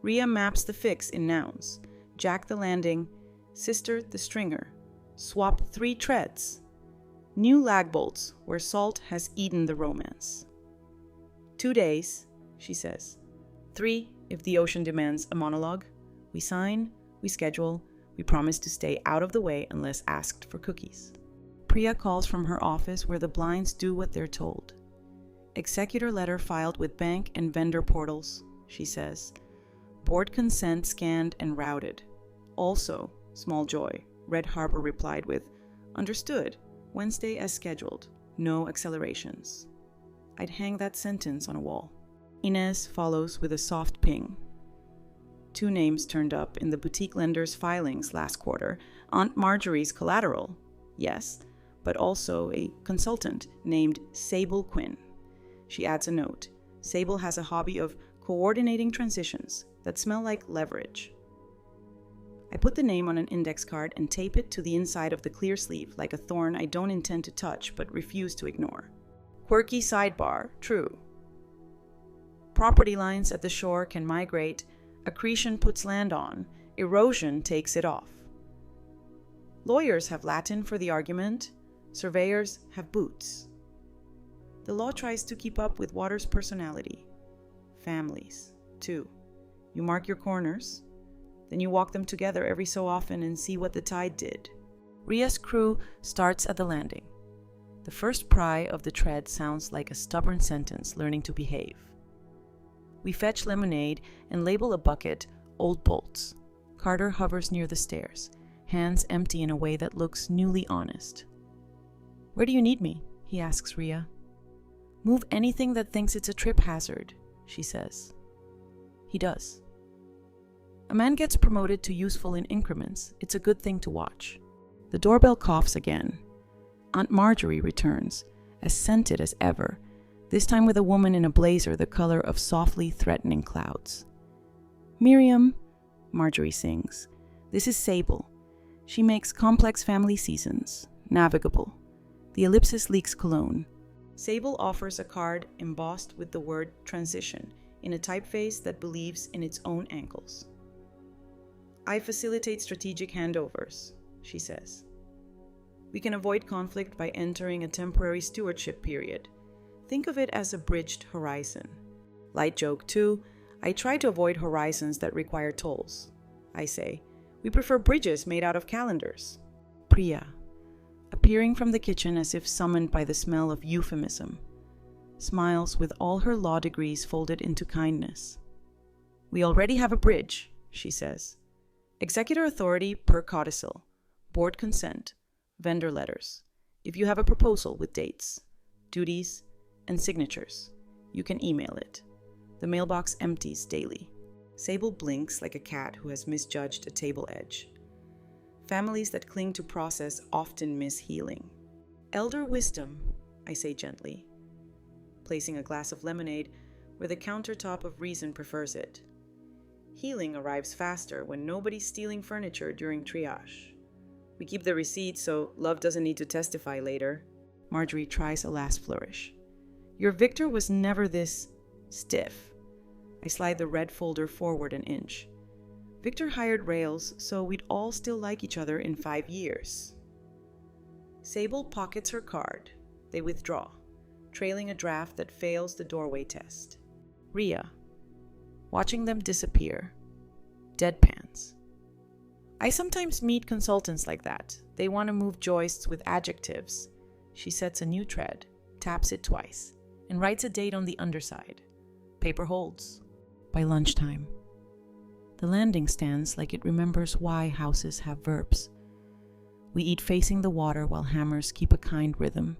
Ria maps the fix in nouns. Jack the landing, sister the stringer. Swap 3 treads. New lag bolts where salt has eaten the romance. 2 days, she says. 3 if the ocean demands a monologue. We sign, we schedule, we promise to stay out of the way unless asked for cookies. Priya calls from her office where the blinds do what they're told. Executor letter filed with bank and vendor portals, she says. Board consent scanned and routed. Also, small joy, Red Harbor replied with, understood, Wednesday as scheduled, no accelerations. I'd hang that sentence on a wall. Inez follows with a soft ping. 2 names turned up in the boutique lender's filings last quarter. Aunt Marjorie's collateral, yes, but also a consultant named Sable Quinn. She adds a note. Sable has a hobby of coordinating transitions that smell like leverage. I put the name on an index card and tape it to the inside of the clear sleeve like a thorn I don't intend to touch but refuse to ignore. Quirky sidebar, true. Property lines at the shore can migrate. Accretion puts land on. Erosion takes it off. Lawyers have Latin for the argument. Surveyors have boots. The law tries to keep up with water's personality. Families, too. You mark your corners, then you walk them together every so often and see what the tide did. Ria's crew starts at the landing. The first pry of the tread sounds like a stubborn sentence learning to behave. We fetch lemonade and label a bucket Old Bolts. Carter hovers near the stairs, hands empty in a way that looks newly honest. Where do you need me? He asks Ria. Move anything that thinks it's a trip hazard, she says. He does. A man gets promoted to useful in increments. It's a good thing to watch. The doorbell coughs again. Aunt Marjorie returns, as scented as ever, this time with a woman in a blazer the color of softly threatening clouds. Miriam, Marjorie sings. This is Sable. She makes complex family seasons, navigable. The Ellipsis leaks cologne. Sable offers a card embossed with the word transition in a typeface that believes in its own ankles. I facilitate strategic handovers, she says. We can avoid conflict by entering a temporary stewardship period. Think of it as a bridged horizon. Light joke too, I try to avoid horizons that require tolls. I say, we prefer bridges made out of calendars. Priya, appearing from the kitchen as if summoned by the smell of euphemism, smiles with all her law degrees folded into kindness. We already have a bridge, she says. Executor authority per codicil, board consent, vendor letters. If you have a proposal with dates, duties, and signatures, you can email it. The mailbox empties daily. Sable blinks like a cat who has misjudged a table edge. Families that cling to process often miss healing. Elder wisdom, I say gently, placing a glass of lemonade where the countertop of reason prefers it. Healing arrives faster when nobody's stealing furniture during triage. We keep the receipt so love doesn't need to testify later. Marjorie tries a last flourish. Your Victor was never this stiff. I slide the red folder forward an inch. Victor hired rails so we'd all still like each other in 5 years. Sable pockets her card. They withdraw, trailing a draft that fails the doorway test. Ria, watching them disappear, deadpans. I sometimes meet consultants like that. They want to move joists with adjectives. She sets a new tread, taps it twice, and writes a date on the underside. Paper holds. By lunchtime. The landing stands like it remembers why houses have verbs. We eat facing the water while hammers keep a kind rhythm.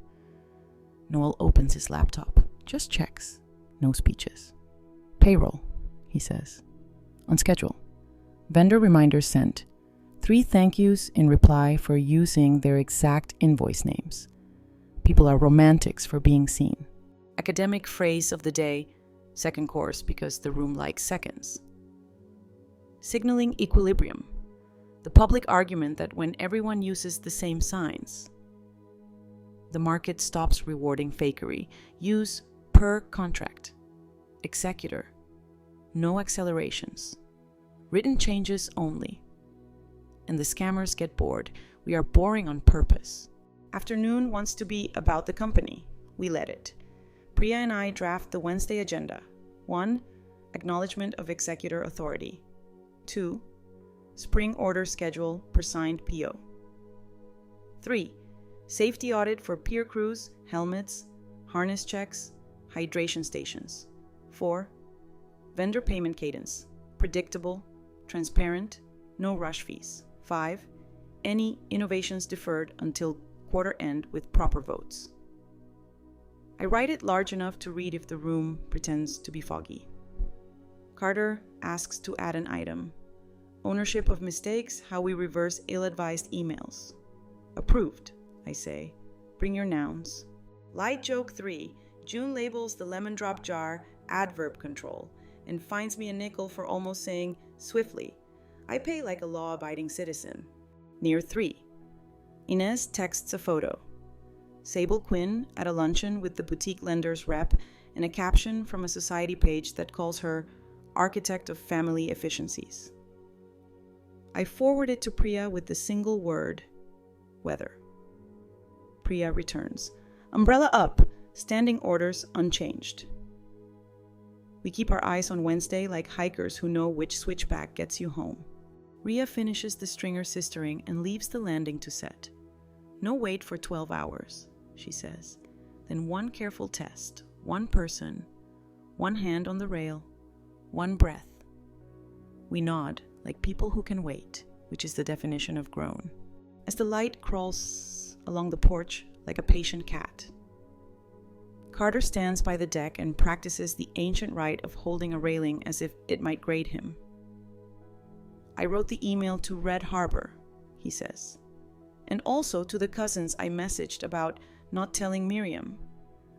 Noel opens his laptop, just checks, no speeches. Payroll, he says. On schedule. Vendor reminders sent. 3 thank yous in reply for using their exact invoice names. People are romantics for being seen. Academic phrase of the day, second course because the room likes seconds. Signaling equilibrium. The public argument that when everyone uses the same signs, the market stops rewarding fakery. Use per contract. Executor. No accelerations. Written changes only. And the scammers get bored. We are boring on purpose. Afternoon wants to be about the company. We let it. Priya and I draft the Wednesday agenda. 1. Acknowledgement of executor authority. 2. Spring order schedule per signed PO. 3. Safety audit for pier crews, helmets, harness checks, hydration stations. 4. Vendor payment cadence. Predictable, transparent, no rush fees. 5. Any innovations deferred until quarter end with proper votes. I write it large enough to read if the room pretends to be foggy. Carter asks to add an item. Ownership of mistakes, how we reverse ill-advised emails. Approved, I say. Bring your nouns. Light joke 3. June labels the lemon drop jar adverb control and fines me a nickel for almost saying swiftly. I pay like a law-abiding citizen. Near 3. Inez texts a photo. Sable Quinn at a luncheon with the boutique lender's rep and a caption from a society page that calls her architect of family efficiencies. I forward it to Priya with the single word, weather. Priya returns. Umbrella up, standing orders unchanged. We keep our eyes on Wednesday like hikers who know which switchback gets you home. Ria finishes the stringer sistering and leaves the landing to set. No wait for 12 hours, she says. Then one careful test, one person, one hand on the rail, one breath. We nod like people who can wait, which is the definition of grown. As the light crawls along the porch like a patient cat. Carter stands by the deck and practices the ancient rite of holding a railing as if it might grate him. I wrote the email to Red Harbor, he says, and also to the cousins I messaged about not telling Miriam.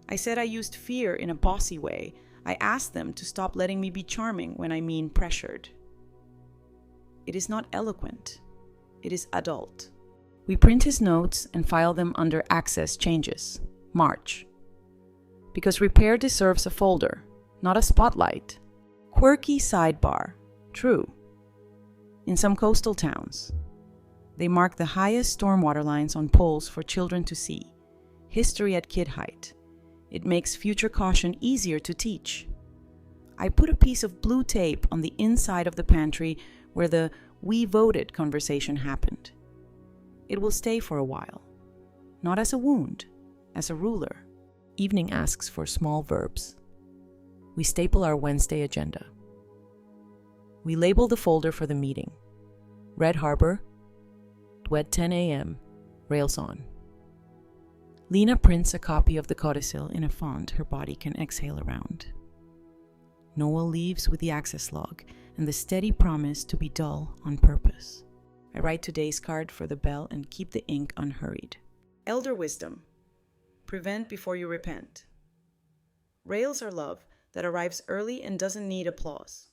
I said I used fear in a bossy way. I asked them to stop letting me be charming when I mean pressured. It is not eloquent. It is adult. We print his notes and file them under Access Changes, March. Because repair deserves a folder, not a spotlight. Quirky sidebar, true. In some coastal towns, they mark the highest stormwater lines on poles for children to see. History at kid height. It makes future caution easier to teach. I put a piece of blue tape on the inside of the pantry where the "we voted" conversation happened. It will stay for a while. Not as a wound, as a ruler. Evening asks for small verbs. We staple our Wednesday agenda. We label the folder for the meeting. Red Harbor, Dwed 10 a.m., rails on. Lena prints a copy of the codicil in a font her body can exhale around. Noel leaves with the access log and the steady promise to be dull on purpose. I write today's card for the bell and keep the ink unhurried. Elder wisdom. Prevent before you repent. Rails are love that arrives early and doesn't need applause.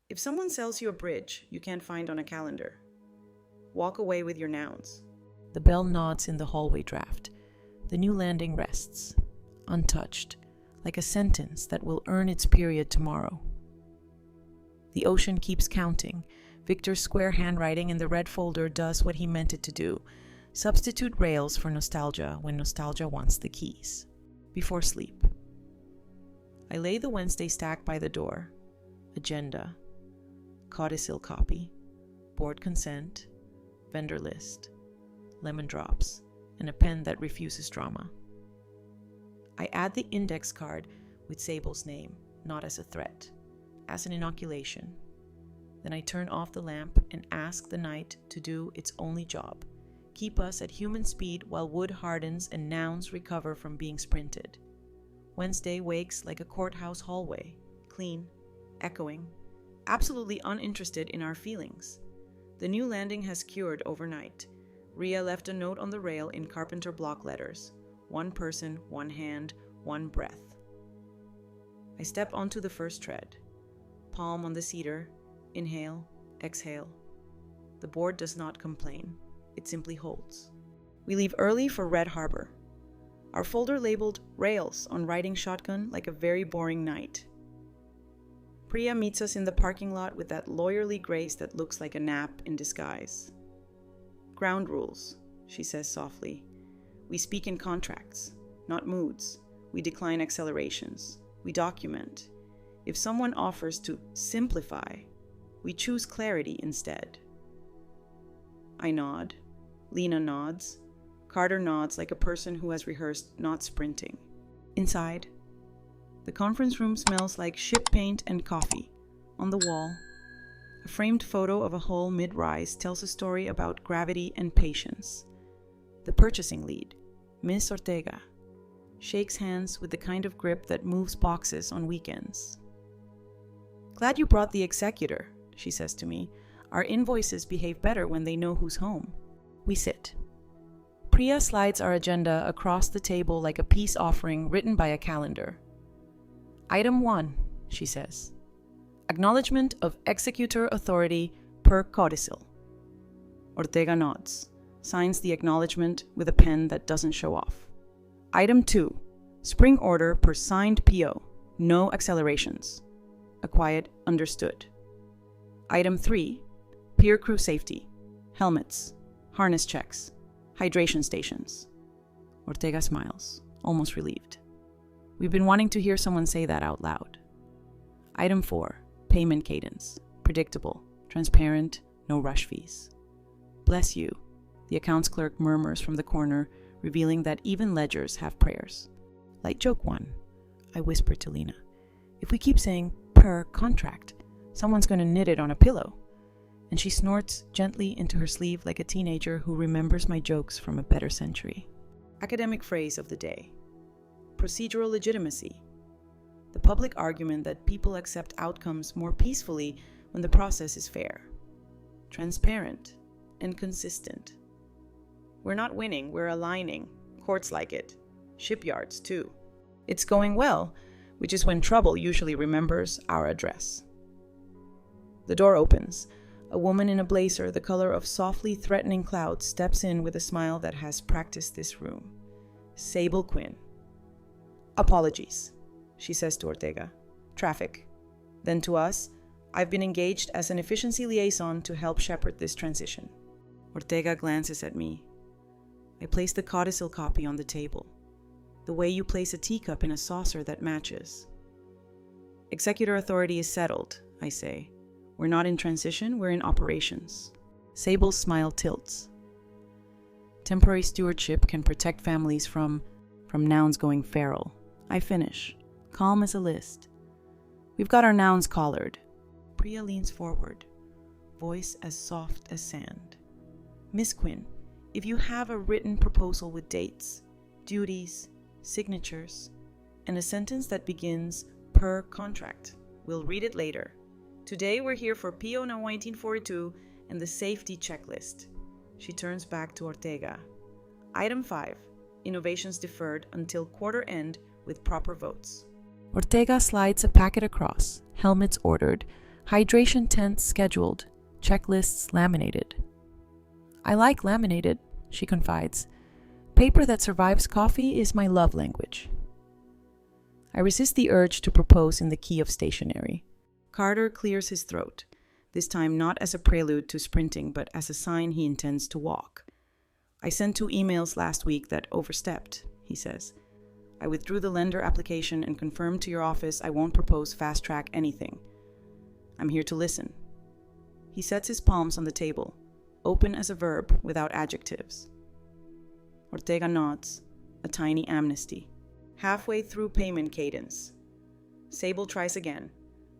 If someone sells you a bridge you can't find on a calendar, walk away with your nouns. The bell nods in the hallway draft. The new landing rests, untouched, like a sentence that will earn its period tomorrow. The ocean keeps counting. Victor's square handwriting in the red folder does what he meant it to do. Substitute rails for nostalgia when nostalgia wants the keys. Before sleep. I lay the Wednesday stack by the door. Agenda. Codicil copy. Board consent. Vendor list. Lemon drops. And a pen that refuses drama. I add the index card with Sable's name, not as a threat, as an inoculation. Then I turn off the lamp and ask the night to do its only job. Keep us at human speed while wood hardens and nouns recover from being sprinted. Wednesday wakes like a courthouse hallway, clean, echoing, absolutely uninterested in our feelings. The new landing has cured overnight. Ria left a note on the rail in carpenter block letters. One person, one hand, one breath. I step onto the first tread. Palm on the cedar. Inhale, exhale. The board does not complain. It simply holds. We leave early for Red Harbor. Our folder labeled Rails on riding shotgun like a very boring night. Priya meets us in the parking lot with that lawyerly grace that looks like a nap in disguise. Ground rules, she says softly. We speak in contracts, not moods. We decline accelerations. We document. If someone offers to simplify, we choose clarity instead. I nod. Lena nods. Carter nods like a person who has rehearsed not sprinting. Inside, the conference room smells like ship paint and coffee. On the wall, a framed photo of a hull mid-rise tells a story about gravity and patience. The purchasing lead, Miss Ortega, shakes hands with the kind of grip that moves boxes on weekends. "Glad you brought the executor," she says to me. "Our invoices behave better when they know who's home." We sit. Priya slides our agenda across the table like a peace offering written by a calendar. "Item 1, she says. Acknowledgement of executor authority per codicil." Ortega nods, signs the acknowledgement with a pen that doesn't show off. "Item 2, spring order per signed PO, no accelerations." A quiet understood. "Item 3, pier crew safety, helmets, harness checks, hydration stations." Ortega smiles, almost relieved. We've been wanting to hear someone say that out loud. "Item 4, payment cadence, predictable, transparent, no rush fees." "Bless you," the accounts clerk murmurs from the corner, revealing that even ledgers have prayers. "Light joke 1, I whisper to Lena. "If we keep saying per contract, someone's going to knit it on a pillow." And she snorts gently into her sleeve like a teenager who remembers my jokes from a better century. Academic phrase of the day: procedural legitimacy. The public argument that people accept outcomes more peacefully when the process is fair, transparent, and consistent. We're not winning, we're aligning. Courts like it. Shipyards, too. It's going well, which is when trouble usually remembers our address. The door opens. A woman in a blazer the color of softly threatening clouds steps in with a smile that has practiced this room. Sable Quinn. "Apologies," she says to Ortega. "Traffic." Then to us, "I've been engaged as an efficiency liaison to help shepherd this transition." Ortega glances at me. I place the codicil copy on the table, the way you place a teacup in a saucer that matches. "Executor authority is settled," I say. "We're not in transition, we're in operations." Sable's smile tilts. Temporary stewardship can protect families from nouns going feral. I finish, calm as a list. "We've got our nouns collared." Priya leans forward, voice as soft as sand. "Miss Quinn, if you have a written proposal with dates, duties, signatures, and a sentence that begins per contract, we'll read it later. Today we're here for PO No. 1942 and the safety checklist." She turns back to Ortega. "Item 5, innovations deferred until quarter end with proper votes." Ortega slides a packet across, helmets ordered, hydration tents scheduled, checklists laminated. "I like laminated," she confides. "Paper that survives coffee is my love language." I resist the urge to propose in the key of stationery. Carter clears his throat, this time not as a prelude to sprinting, but as a sign he intends to walk. "I sent 2 emails last week that overstepped," he says. "I withdrew the lender application and confirmed to your office I won't propose fast-track anything. I'm here to listen." He sets his palms on the table, open as a verb without adjectives. Ortega nods, a tiny amnesty. Halfway through payment cadence, Sable tries again,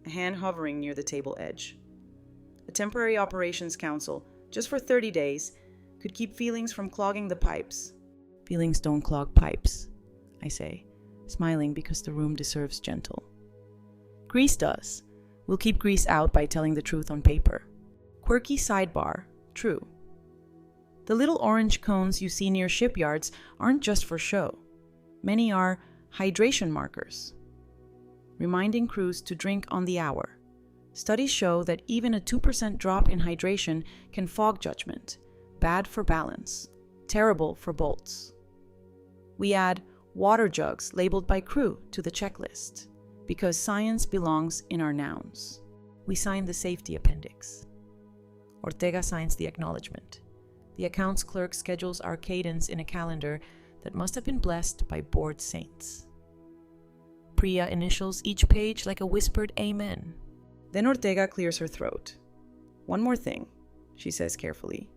a hand hovering near the table edge. "A temporary operations council, just for 30 days, could keep feelings from clogging the pipes." "Feelings don't clog pipes," I say, smiling because the room deserves gentle. "Grease does. We'll keep grease out by telling the truth on paper." Quirky sidebar, true. The little orange cones you see near shipyards aren't just for show. Many are hydration markers, reminding crews to drink on the hour. Studies show that even a 2% drop in hydration can fog judgment, bad for balance, terrible for bolts. We add water jugs labeled by crew to the checklist, because science belongs in our nouns. We sign the safety appendix. Ortega signs the acknowledgement. The accounts clerk schedules our cadence in a calendar that must have been blessed by bored saints. Priya initials each page like a whispered amen. Then Ortega clears her throat. "One more thing," she says carefully.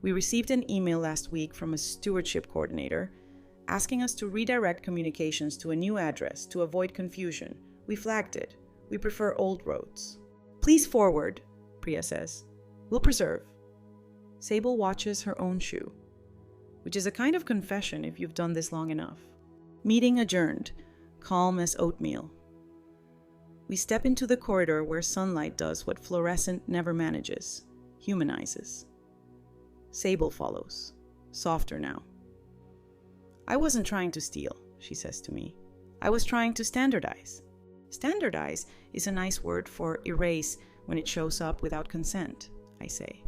We received an email last week from a stewardship coordinator asking us to redirect communications to a new address to avoid confusion. We flagged it. We prefer old roads. Please forward, Priya says. We'll preserve. Sable watches her own shoe, which is a kind of confession if you've done this long enough. Meeting adjourned, calm as oatmeal. We step into the corridor where sunlight does what fluorescent never manages, humanizes. Sable follows, softer now. I wasn't trying to steal, she says to me. I was trying to standardize. Standardize is a nice word for erase when it shows up without consent, I say.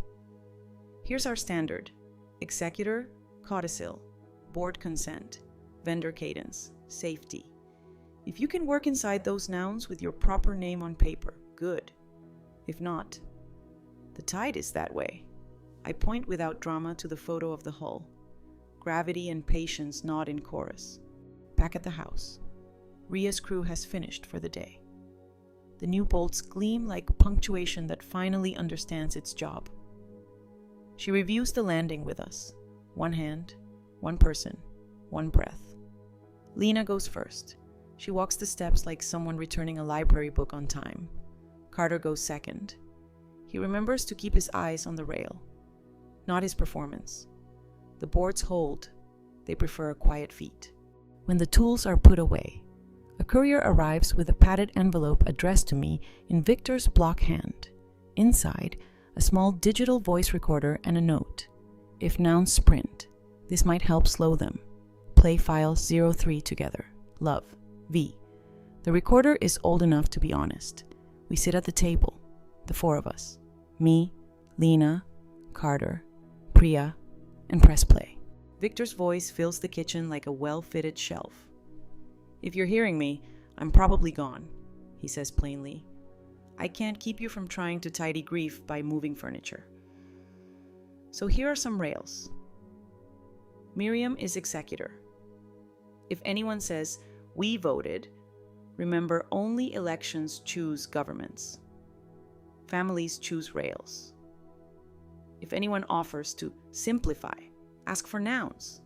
Here's our standard: executor, codicil, board consent, vendor cadence, safety. If you can work inside those nouns with your proper name on paper, good. If not, the tide is that way. I point without drama to the photo of the hull. Gravity and patience nod in chorus. Back at the house, Ria's crew has finished for the day. The new bolts gleam like punctuation that finally understands its job. She reviews the landing with us. One hand, one person, one breath. Lena goes first. She walks the steps like someone returning a library book on time. Carter goes second. He remembers to keep his eyes on the rail, not his performance. The boards hold. They prefer quiet feet. When the tools are put away, a courier arrives with a padded envelope addressed to me in Victor's block hand. Inside, a small digital voice recorder and a note. If nouns sprint, this might help slow them. Play file 03 together. Love, V. The recorder is old enough to be honest. We sit at the table, the four of us. Me, Lena, Carter, Priya, and press play. Victor's voice fills the kitchen like a well-fitted shelf. If you're hearing me, I'm probably gone, he says plainly. I can't keep you from trying to tidy grief by moving furniture. So here are some rails. Miriam is executor. If anyone says, we voted, remember only elections choose governments. Families choose rails. If anyone offers to simplify, ask for nouns.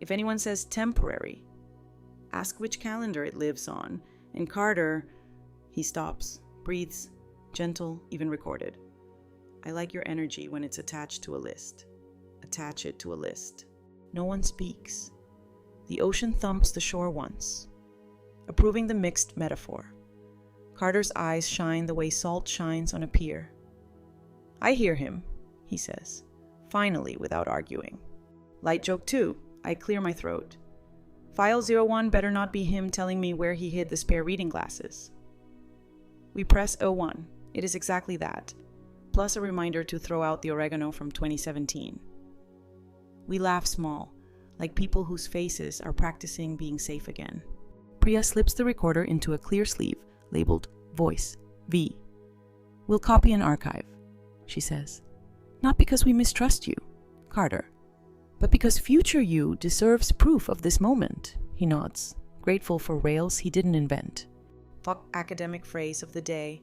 If anyone says temporary, ask which calendar it lives on. And Carter, he stops, breathes, gentle, even recorded. I like your energy when it's attached to a list. Attach it to a list. No one speaks. The ocean thumps the shore once, approving the mixed metaphor. Carter's eyes shine the way salt shines on a pier. I hear him, he says, finally without arguing. Light joke 2, I clear my throat. File 01 better not be him telling me where he hid the spare reading glasses. We press 01. It is exactly that, plus a reminder to throw out the oregano from 2017. We laugh small, like people whose faces are practicing being safe again. Priya slips the recorder into a clear sleeve labeled Voice V. We'll copy and archive, she says. Not because we mistrust you, Carter, but because future you deserves proof of this moment, he nods, grateful for rails he didn't invent. Fuck academic phrase of the day,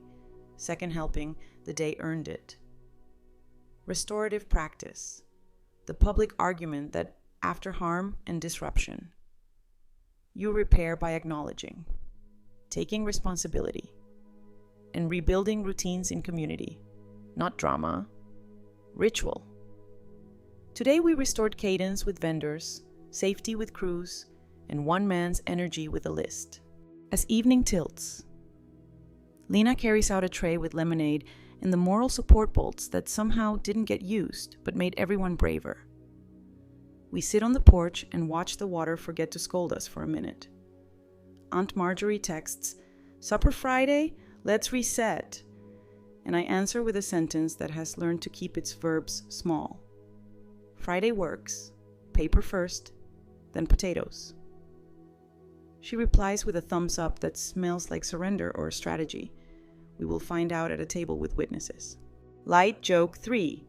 second helping, the day earned it. Restorative practice, the public argument that after harm and disruption, you repair by acknowledging, taking responsibility, and rebuilding routines in community, not drama, ritual. Today we restored cadence with vendors, safety with crews, and one man's energy with a list. As evening tilts, Lena carries out a tray with lemonade and the moral support bolts that somehow didn't get used but made everyone braver. We sit on the porch and watch the water forget to scold us for a minute. Aunt Marjorie texts, "Supper Friday? Let's reset." And I answer with a sentence that has learned to keep its verbs small. Friday works. Paper first, then potatoes. She replies with a thumbs up that smells like surrender or strategy. We will find out at a table with witnesses. Light joke 3.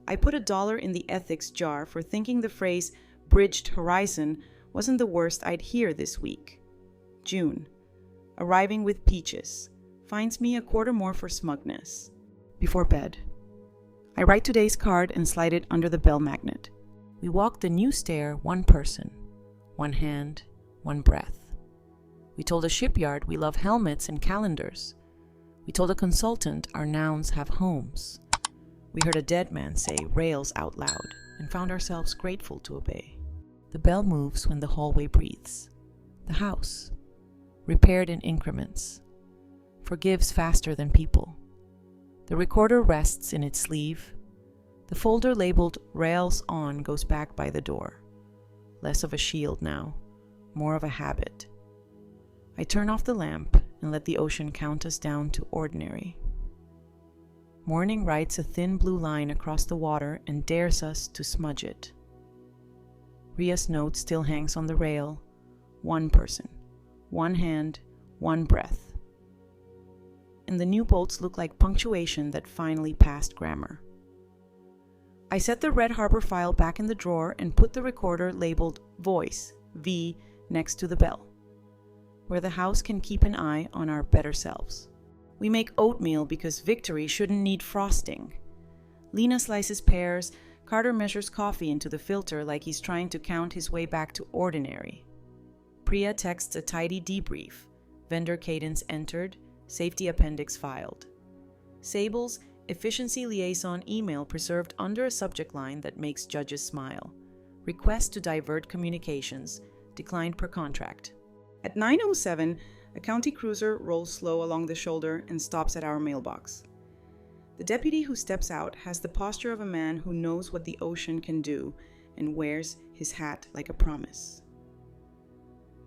I put $1 in the ethics jar for thinking the phrase bridged horizon wasn't the worst I'd hear this week. June. Arriving with peaches. Finds me a quarter more for smugness. Before bed. I write today's card and slide it under the bell magnet. We walk the new stair, one person, one hand, one breath. We told a shipyard we love helmets and calendars. We told a consultant our nouns have homes. We heard a dead man say rails out loud and found ourselves grateful to obey. The bell moves when the hallway breathes. The house, repaired in increments, forgives faster than people. The recorder rests in its sleeve. The folder labeled Rails On goes back by the door. Less of a shield now, more of a habit. I turn off the lamp and let the ocean count us down to ordinary. Morning writes a thin blue line across the water and dares us to smudge it. Ria's note still hangs on the rail. One person, one hand, one breath. And the new bolts look like punctuation that finally passed grammar. I set the Red Harbor file back in the drawer and put the recorder labeled Voice, V, next to the bell, where the house can keep an eye on our better selves. We make oatmeal because victory shouldn't need frosting. Lena slices pears, Carter measures coffee into the filter like he's trying to count his way back to ordinary. Priya texts a tidy debrief, vendor cadence entered, safety appendix filed. Sable's efficiency liaison email preserved under a subject line that makes judges smile. Request to divert communications, declined per contract. At 9:07, a county cruiser rolls slow along the shoulder and stops at our mailbox. The deputy who steps out has the posture of a man who knows what the ocean can do and wears his hat like a promise.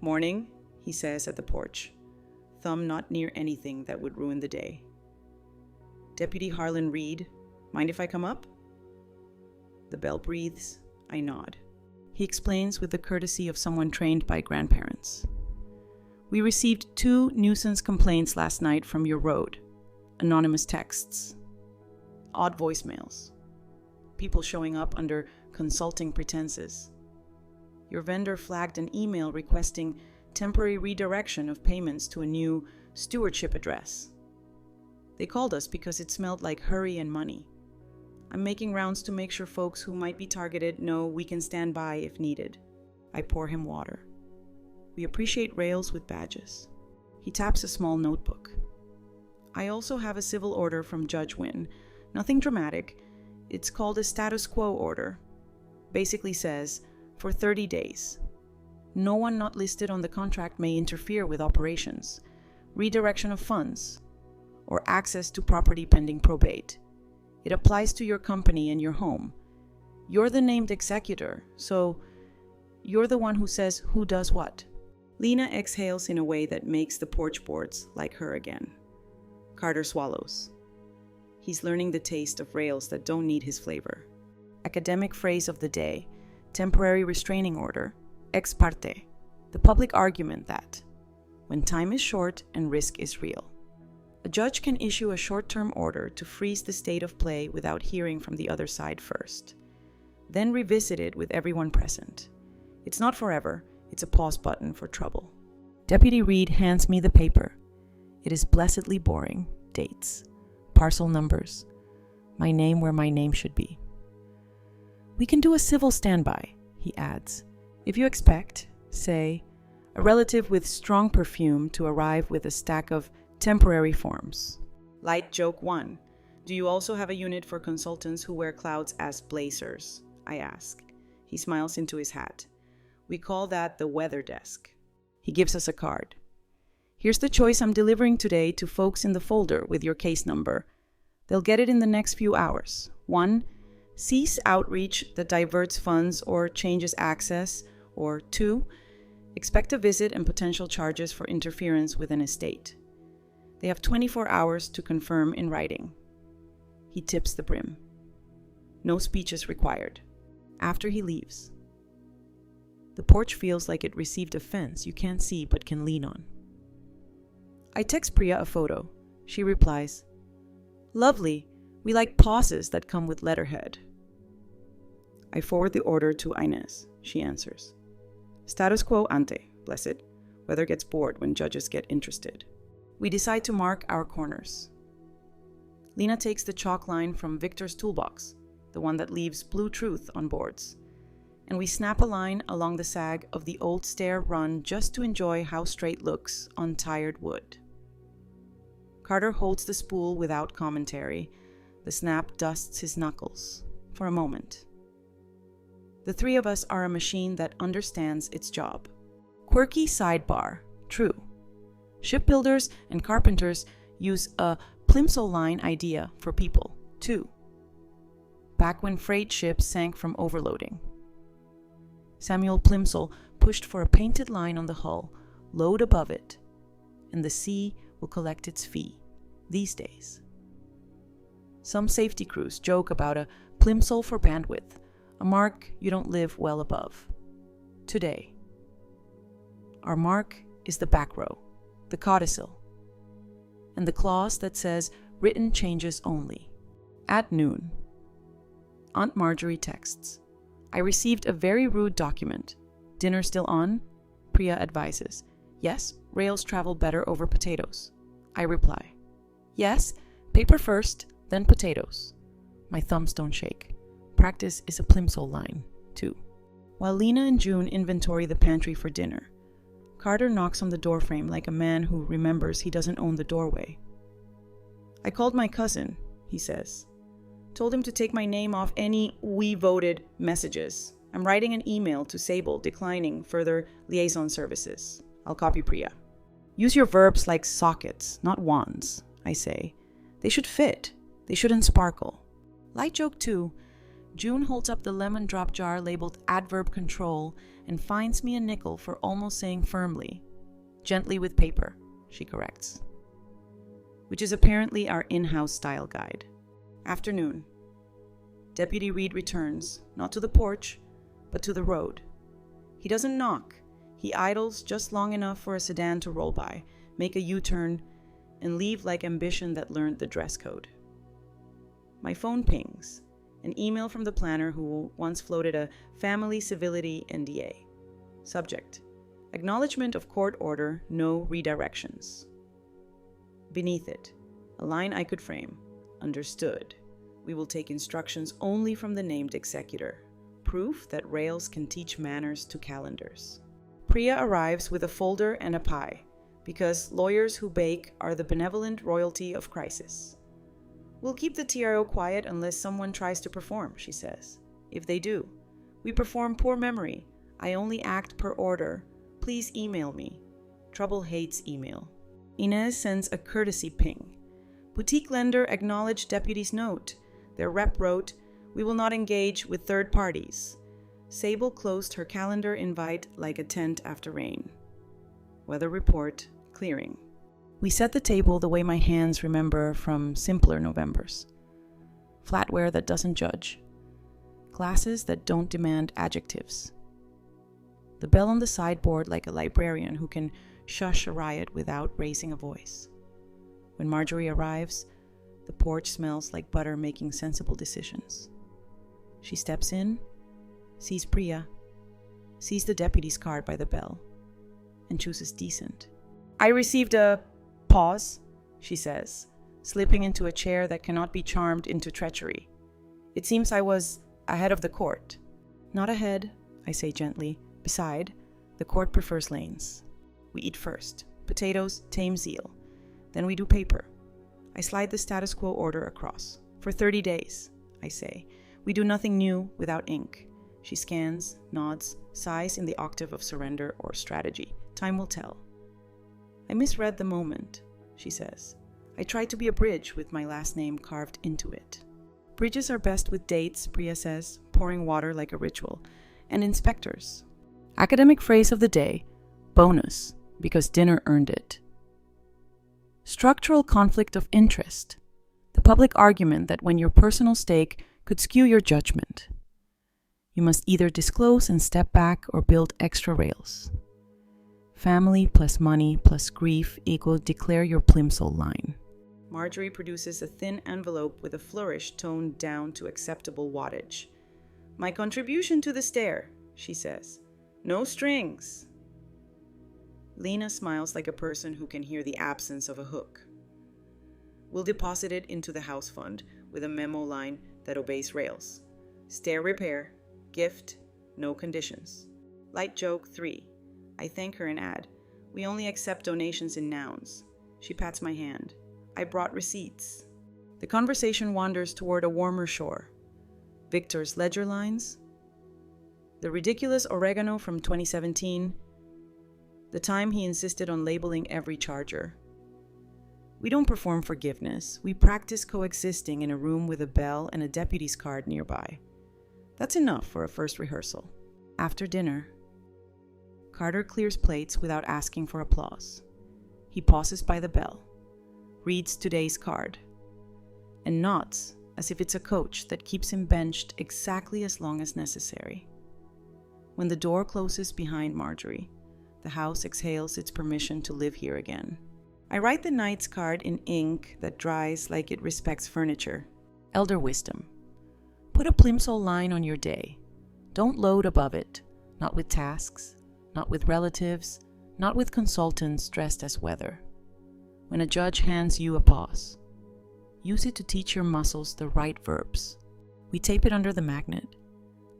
"Morning," he says at the porch, thumb not near anything that would ruin the day. Deputy Harlan Reed, "Mind if I come up?" The bell breathes. I nod. He explains with the courtesy of someone trained by grandparents. "We received 2 nuisance complaints last night from your road. Anonymous texts. Odd voicemails. People showing up under consulting pretenses. Your vendor flagged an email requesting temporary redirection of payments to a new stewardship address. They called us because it smelled like hurry and money. I'm making rounds to make sure folks who might be targeted know we can stand by if needed." I pour him water. We appreciate rails with badges. He taps a small notebook. "I also have a civil order from Judge Wynn. Nothing dramatic. It's called a status quo order. Basically says, for 30 days. No one not listed on the contract may interfere with operations, redirection of funds, or access to property pending probate. It applies to your company and your home. You're the named executor, so you're the one who says who does what." Lena exhales in a way that makes the porch boards like her again. Carter swallows. He's learning the taste of rails that don't need his flavor. Academic phrase of the day, temporary restraining order, ex parte, the public argument that, when time is short and risk is real, a judge can issue a short-term order to freeze the state of play without hearing from the other side first, then revisit it with everyone present. It's not forever, it's a pause button for trouble. Deputy Reed hands me the paper. It is blessedly boring. Dates, parcel numbers, my name where my name should be. "We can do a civil standby," he adds. "If you expect, say, a relative with strong perfume to arrive with a stack of temporary forms." Light joke 1. "Do you also have a unit for consultants who wear clouds as blazers?" I ask. He smiles into his hat. "We call that the weather desk." He gives us a card. "Here's the choice I'm delivering today to folks in the folder with your case number. They'll get it in the next few hours. 1. Cease outreach that diverts funds or changes access. Or 2. Expect a visit and potential charges for interference with an estate. They have 24 hours to confirm in writing." He tips the brim. No speeches required. After he leaves, the porch feels like it received a fence you can't see but can lean on. I text Priya a photo. She replies, "Lovely. We like pauses that come with letterhead." I forward the order to Inez. She answers, "Status quo ante, bless it. Weather gets bored when judges get interested." We decide to mark our corners. Lena takes the chalk line from Victor's toolbox, the one that leaves blue truth on boards, and we snap a line along the sag of the old stair run just to enjoy how straight looks on tired wood. Carter holds the spool without commentary. The snap dusts his knuckles for a moment. The three of us are a machine that understands its job. Quirky sidebar, true. Shipbuilders and carpenters use a plimsoll line idea for people, too. Back when freight ships sank from overloading. Samuel Plimsoll pushed for a painted line on the hull, load above it, and the sea will collect its fee these days. Some safety crews joke about a plimsoll for bandwidth, a mark you don't live well above. Today, our mark is the back row, the codicil, and the clause that says written changes only. At noon, Aunt Marjorie texts, I received a very rude document. Dinner still on? Priya advises, yes, rails travel better over potatoes. I reply, yes, paper first, then potatoes. My thumbs don't shake. Practice is a plimsoll line, too. While Lena and June inventory the pantry for dinner, Carter knocks on the doorframe like a man who remembers he doesn't own the doorway. I called my cousin, he says. Told him to take my name off any "we voted" messages. I'm writing an email to Sable declining further liaison services. I'll copy Priya. Use your verbs like sockets, not wands, I say. They should fit. They shouldn't sparkle. Light joke 2. June holds up the lemon drop jar labeled adverb control and finds me a nickel for almost saying firmly. Gently with paper, she corrects. Which is apparently our in-house style guide. Afternoon. Deputy Reed returns, not to the porch, but to the road. He doesn't knock. He idles just long enough for a sedan to roll by, make a U-turn, and leave like ambition that learned the dress code. My phone pings. An email from the planner who once floated a family civility NDA. Subject: acknowledgement of court order, no redirections. Beneath it, a line I could frame. Understood. We will take instructions only from the named executor. Proof that rails can teach manners to calendars. Priya arrives with a folder and a pie, because lawyers who bake are the benevolent royalty of crisis. We'll keep the TRO quiet unless someone tries to perform, she says. If they do, we perform poor memory. I only act per order. Please email me. Trouble hates email. Inez sends a courtesy ping. Boutique lender acknowledged deputy's note. Their rep wrote, we will not engage with third parties. Sable closed her calendar invite like a tent after rain. Weather report, clearing. We set the table the way my hands remember from simpler Novembers. Flatware that doesn't judge. Glasses that don't demand adjectives. The bell on the sideboard like a librarian who can shush a riot without raising a voice. When Marjorie arrives, the porch smells like butter making sensible decisions. She steps in, sees Priya, sees the deputy's card by the bell, and chooses decent. I received a pause, she says, slipping into a chair that cannot be charmed into treachery. It seems I was ahead of the court. Not ahead, I say gently. Beside, the court prefers lanes. We eat first. Potatoes, tame zeal. Then we do paper. I slide the status quo order across. For 30 days, I say. We do nothing new without ink. She scans, nods, sighs in the octave of surrender or strategy. Time will tell. I misread the moment, she says. I tried to be a bridge with my last name carved into it. Bridges are best with dates, Priya says, pouring water like a ritual, and inspectors. Academic phrase of the day, bonus, because dinner earned it. Structural conflict of interest, the public argument that when your personal stake could skew your judgment. You must either disclose and step back or build extra rails. Family plus money plus grief equal declare your plimsoll line. Marjorie produces a thin envelope with a flourish toned down to acceptable wattage. My contribution to the stair, she says. No strings. Lena smiles like a person who can hear the absence of a hook. We'll deposit it into the house fund with a memo line that obeys Rails. Stair repair, gift, no conditions. Light joke 3. I thank her and add, we only accept donations in nouns. She pats my hand. I brought receipts. The conversation wanders toward a warmer shore. Victor's ledger lines, the ridiculous oregano from 2017, the time he insisted on labeling every charger. We don't perform forgiveness. We practice coexisting in a room with a bell and a deputy's card nearby. That's enough for a first rehearsal. After dinner, Carter clears plates without asking for applause. He pauses by the bell, reads today's card, and nods as if it's a coach that keeps him benched exactly as long as necessary. When the door closes behind Marjorie, the house exhales its permission to live here again. I write the night's card in ink that dries like it respects furniture. Elder wisdom. Put a plimsoll line on your day. Don't load above it, not with tasks, not with relatives, not with consultants dressed as weather. When a judge hands you a pause, use it to teach your muscles the right verbs. We tape it under the magnet.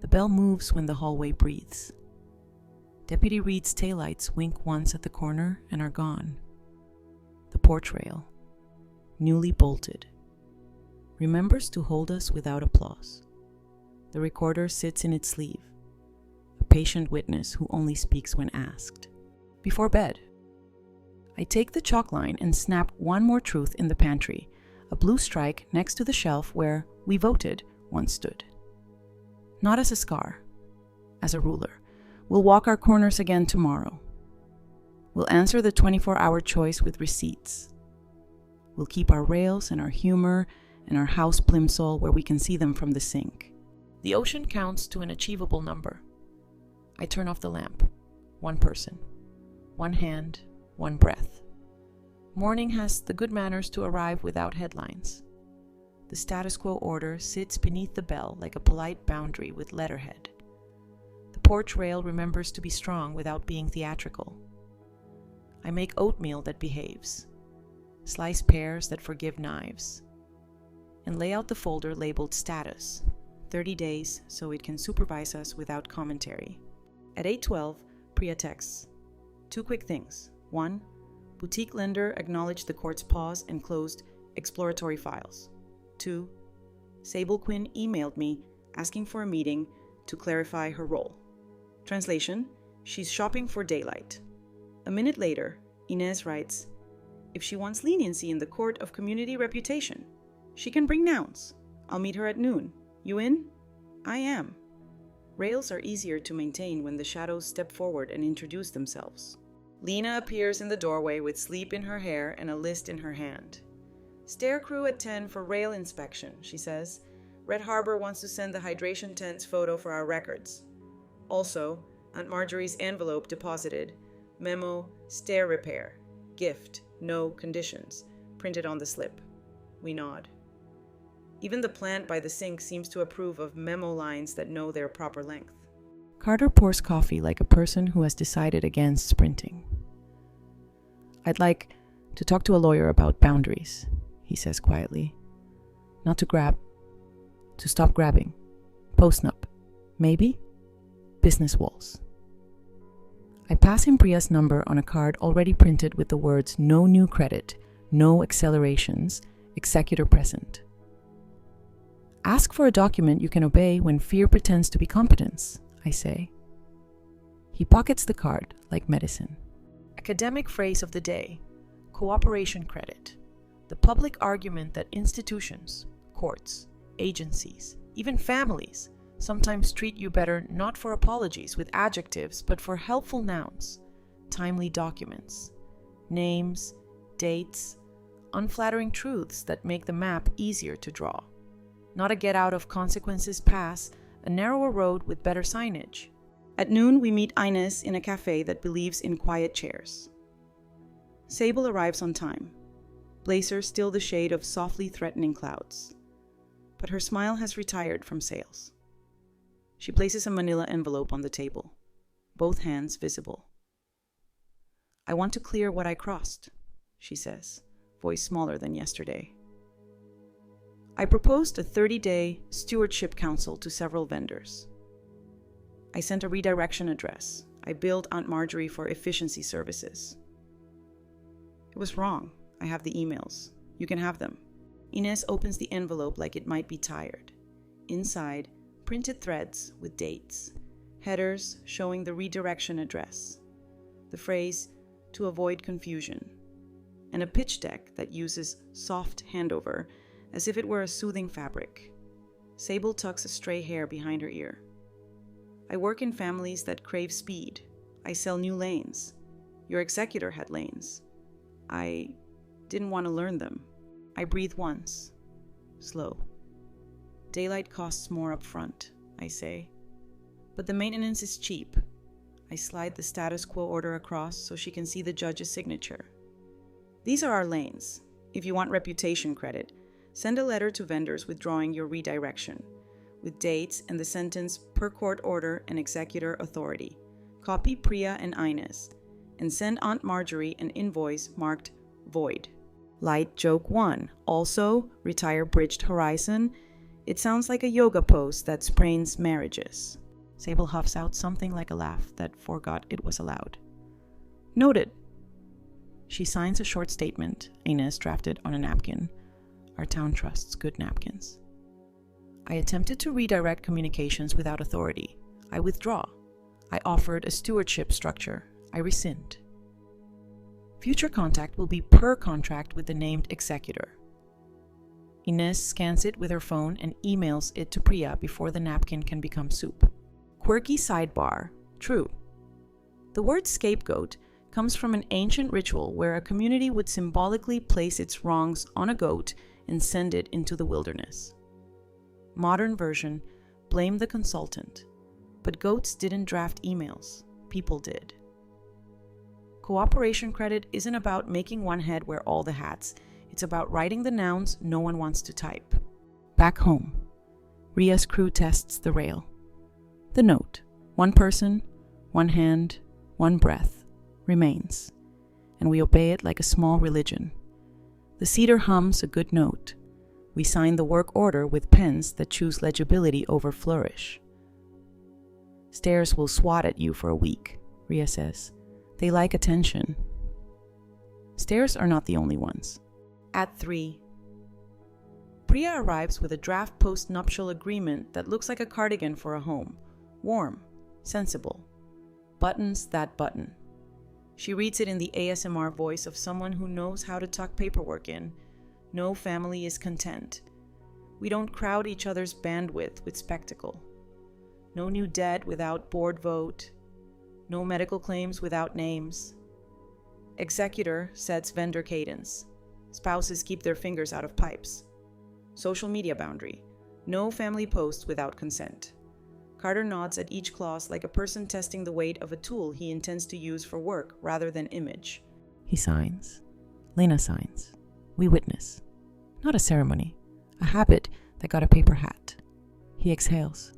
The bell moves when the hallway breathes. Deputy Reed's taillights wink once at the corner and are gone. The porch rail, newly bolted, remembers to hold us without applause. The recorder sits in its sleeve, a patient witness who only speaks when asked. Before bed, I take the chalk line and snap one more truth in the pantry, a blue strike next to the shelf where "we voted" once stood. Not as a scar, as a ruler. We'll walk our corners again tomorrow. We'll answer the 24-hour choice with receipts. We'll keep our rails and our humor and our house plimsoll where we can see them from the sink. The ocean counts to an achievable number. I turn off the lamp. One person. One hand. One breath. Morning has the good manners to arrive without headlines. The status quo order sits beneath the bell like a polite boundary with letterhead. The porch rail remembers to be strong without being theatrical. I make oatmeal that behaves, slice pears that forgive knives, and lay out the folder labeled status, 30 days so it can supervise us without commentary. At 8:12, Priya texts. 2 quick things. 1, boutique lender acknowledged the court's pause and closed exploratory files. 2, Sable Quinn emailed me asking for a meeting to clarify her role. Translation, she's shopping for daylight. A minute later, Inez writes, if she wants leniency in the court of community reputation, she can bring nouns. I'll meet her at noon. You in? I am. Rails are easier to maintain when the shadows step forward and introduce themselves. Lena appears in the doorway with sleep in her hair and a list in her hand. Stair crew at 10 for rail inspection, she says. Red Harbor wants to send the hydration tents photo for our records. Also, Aunt Marjorie's envelope deposited. Memo, stair repair. Gift, no conditions. Printed on the slip. We nod. Even the plant by the sink seems to approve of memo lines that know their proper length. Carter pours coffee like a person who has decided against sprinting. I'd like to talk to a lawyer about boundaries, he says quietly. Not to grab, to stop grabbing. Post-nup, maybe? Business walls. I pass him Priya's number on a card already printed with the words no new credit, no accelerations, executor present. Ask for a document you can obey when fear pretends to be competence, I say. He pockets the card like medicine. Academic phrase of the day, cooperation credit. The public argument that institutions, courts, agencies, even families sometimes treat you better not for apologies with adjectives, but for helpful nouns, timely documents, names, dates, unflattering truths that make the map easier to draw. Not a get-out-of-consequences pass, a narrower road with better signage. At noon, we meet Inez in a cafe that believes in quiet chairs. Sable arrives on time, blazer still the shade of softly threatening clouds. But her smile has retired from sales. She places a manila envelope on the table, both hands visible. I want to clear what I crossed, she says, voice smaller than yesterday. I proposed a 30-day stewardship council to several vendors. I sent a redirection address. I billed Aunt Marjorie for efficiency services. It was wrong. I have the emails. You can have them. Ines opens the envelope like it might be tired. Inside, printed threads with dates, headers showing the redirection address, the phrase, "to avoid confusion," and a pitch deck that uses soft handover as if it were a soothing fabric. Sable tucks a stray hair behind her ear. I work in families that crave speed. I sell new lanes. Your executor had lanes. I didn't want to learn them. I breathe once. Slow. Daylight costs more up front, I say. But the maintenance is cheap. I slide the status quo order across so she can see the judge's signature. These are our lanes. If you want reputation credit, send a letter to vendors withdrawing your redirection, with dates and the sentence "per court order and executor authority." Copy Priya and Ines, and send Aunt Marjorie an invoice marked void. Light joke 1. Also, retire bridged horizon. It sounds like a yoga pose that sprains marriages. Sable huffs out something like a laugh that forgot it was allowed. Noted. She signs a short statement Ines drafted on a napkin. Our town trusts good napkins. I attempted to redirect communications without authority. I withdraw. I offered a stewardship structure. I rescind. Future contact will be per contract with the named executor. Ines scans it with her phone and emails it to Priya before the napkin can become soup. Quirky sidebar. True. The word scapegoat comes from an ancient ritual where a community would symbolically place its wrongs on a goat and send it into the wilderness. Modern version, blame the consultant. But goats didn't draft emails. People did. Cooperation credit isn't about making one head wear all the hats. It's about writing the nouns no one wants to type. Back home, Ria's crew tests the rail. The note, one person, one hand, one breath, remains, and we obey it like a small religion. The cedar hums a good note. We sign the work order with pens that choose legibility over flourish. Stairs will swat at you for a week, Ria says. They like attention. Stairs are not the only ones. At 3. Priya arrives with a draft post-nuptial agreement that looks like a cardigan for a home. Warm, sensible. Buttons that button. She reads it in the ASMR voice of someone who knows how to tuck paperwork in. No family is content. We don't crowd each other's bandwidth with spectacle. No new debt without board vote. No medical claims without names. Executor sets vendor cadence. Spouses keep their fingers out of pipes. Social media boundary. No family posts without consent. Carter nods at each clause like a person testing the weight of a tool he intends to use for work rather than image. He signs. Lena signs. We witness. Not a ceremony. A habit that got a paper hat. He exhales.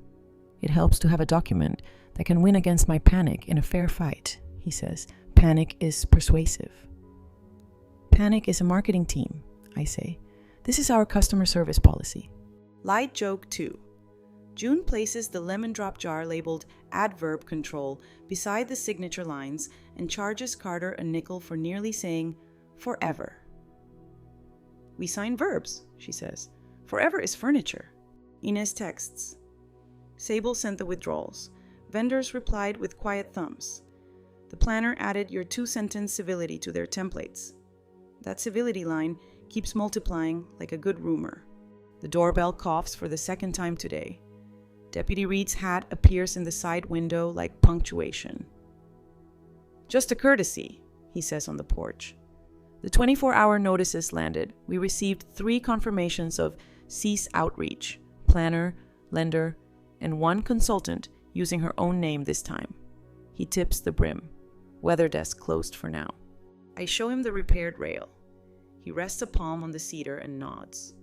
It helps to have a document that can win against my panic in a fair fight, he says. Panic is persuasive. Panic is a marketing team, I say. This is our customer service policy. Light joke 2. June places the lemon drop jar labeled adverb control beside the signature lines and charges Carter a nickel for nearly saying forever. We sign verbs, she says. Forever is furniture. Ines texts. Sable sent the withdrawals. Vendors replied with quiet thumbs. The planner added your 2-sentence civility to their templates. That civility line keeps multiplying like a good rumor. The doorbell coughs for the second time today. Deputy Reed's hat appears in the side window like punctuation. Just a courtesy, he says on the porch. The 24-hour notices landed. We received 3 confirmations of cease outreach, planner, lender, and 1 consultant using her own name this time. He tips the brim. Weather desk closed for now. I show him the repaired rail. He rests a palm on the cedar and nods.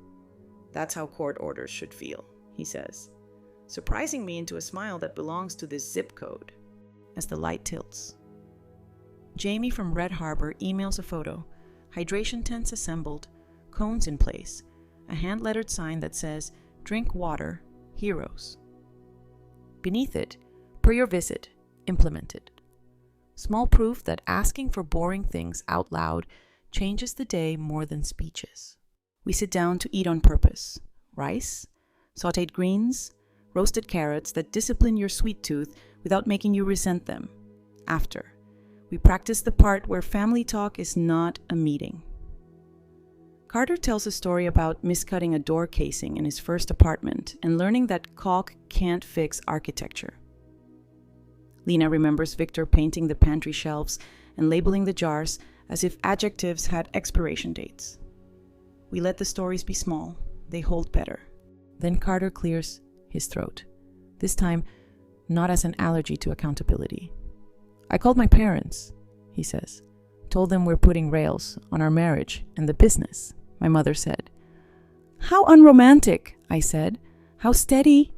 That's how court orders should feel, he says, surprising me into a smile that belongs to this zip code. As the light tilts. Jamie from Red Harbor emails a photo. Hydration tents assembled, cones in place, a hand-lettered sign that says, "Drink water, heroes." Beneath it, "Per your visit, implemented." Small proof that asking for boring things out loud changes the day more than speeches. We sit down to eat on purpose. Rice, sautéed greens, roasted carrots that discipline your sweet tooth without making you resent them. After, we practice the part where family talk is not a meeting. Carter tells a story about miscutting a door casing in his first apartment and learning that caulk can't fix architecture. Lena remembers Victor painting the pantry shelves and labeling the jars as if adjectives had expiration dates. We let the stories be small, they hold better. Then Carter clears his throat, this time not as an allergy to accountability. "I called my parents," he says. "Told them we're putting rails on our marriage and the business," my mother said. "How unromantic," I said. "How steady."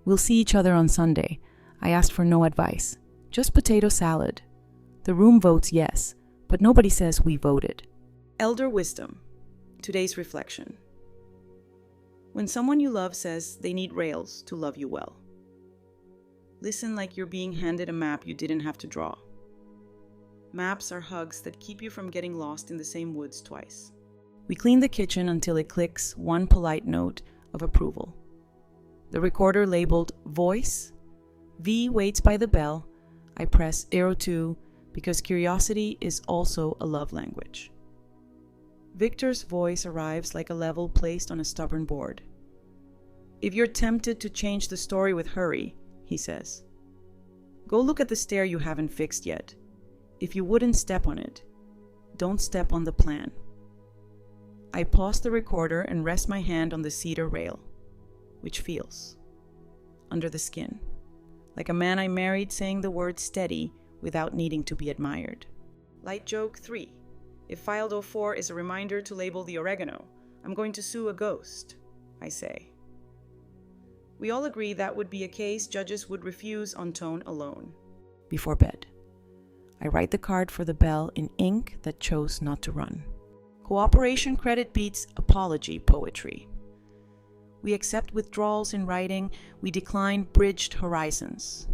"We'll see each other on Sunday." I asked for no advice, just potato salad. The room votes yes, but nobody says we voted. Elder wisdom. Today's reflection. When someone you love says they need rails to love you well, listen like you're being handed a map you didn't have to draw. Maps are hugs that keep you from getting lost in the same woods twice. We clean the kitchen until it clicks one polite note of approval. The recorder labeled voice. V waits by the bell. I press arrow 2 because curiosity is also a love language. Victor's voice arrives like a level placed on a stubborn board. "If you're tempted to change the story with hurry," he says, "go look at the stair you haven't fixed yet. If you wouldn't step on it, don't step on the plan." I pause the recorder and rest my hand on the cedar rail, which feels under the skin, like a man I married saying the word steady without needing to be admired. Light joke 3. If filed 04 is a reminder to label the oregano, I'm going to sue a ghost, I say. We all agree that would be a case judges would refuse on tone alone. Before bed, I write the card for the bell in ink that chose not to run. Cooperation credit beats apology poetry. We accept withdrawals in writing, we decline bridged horizons.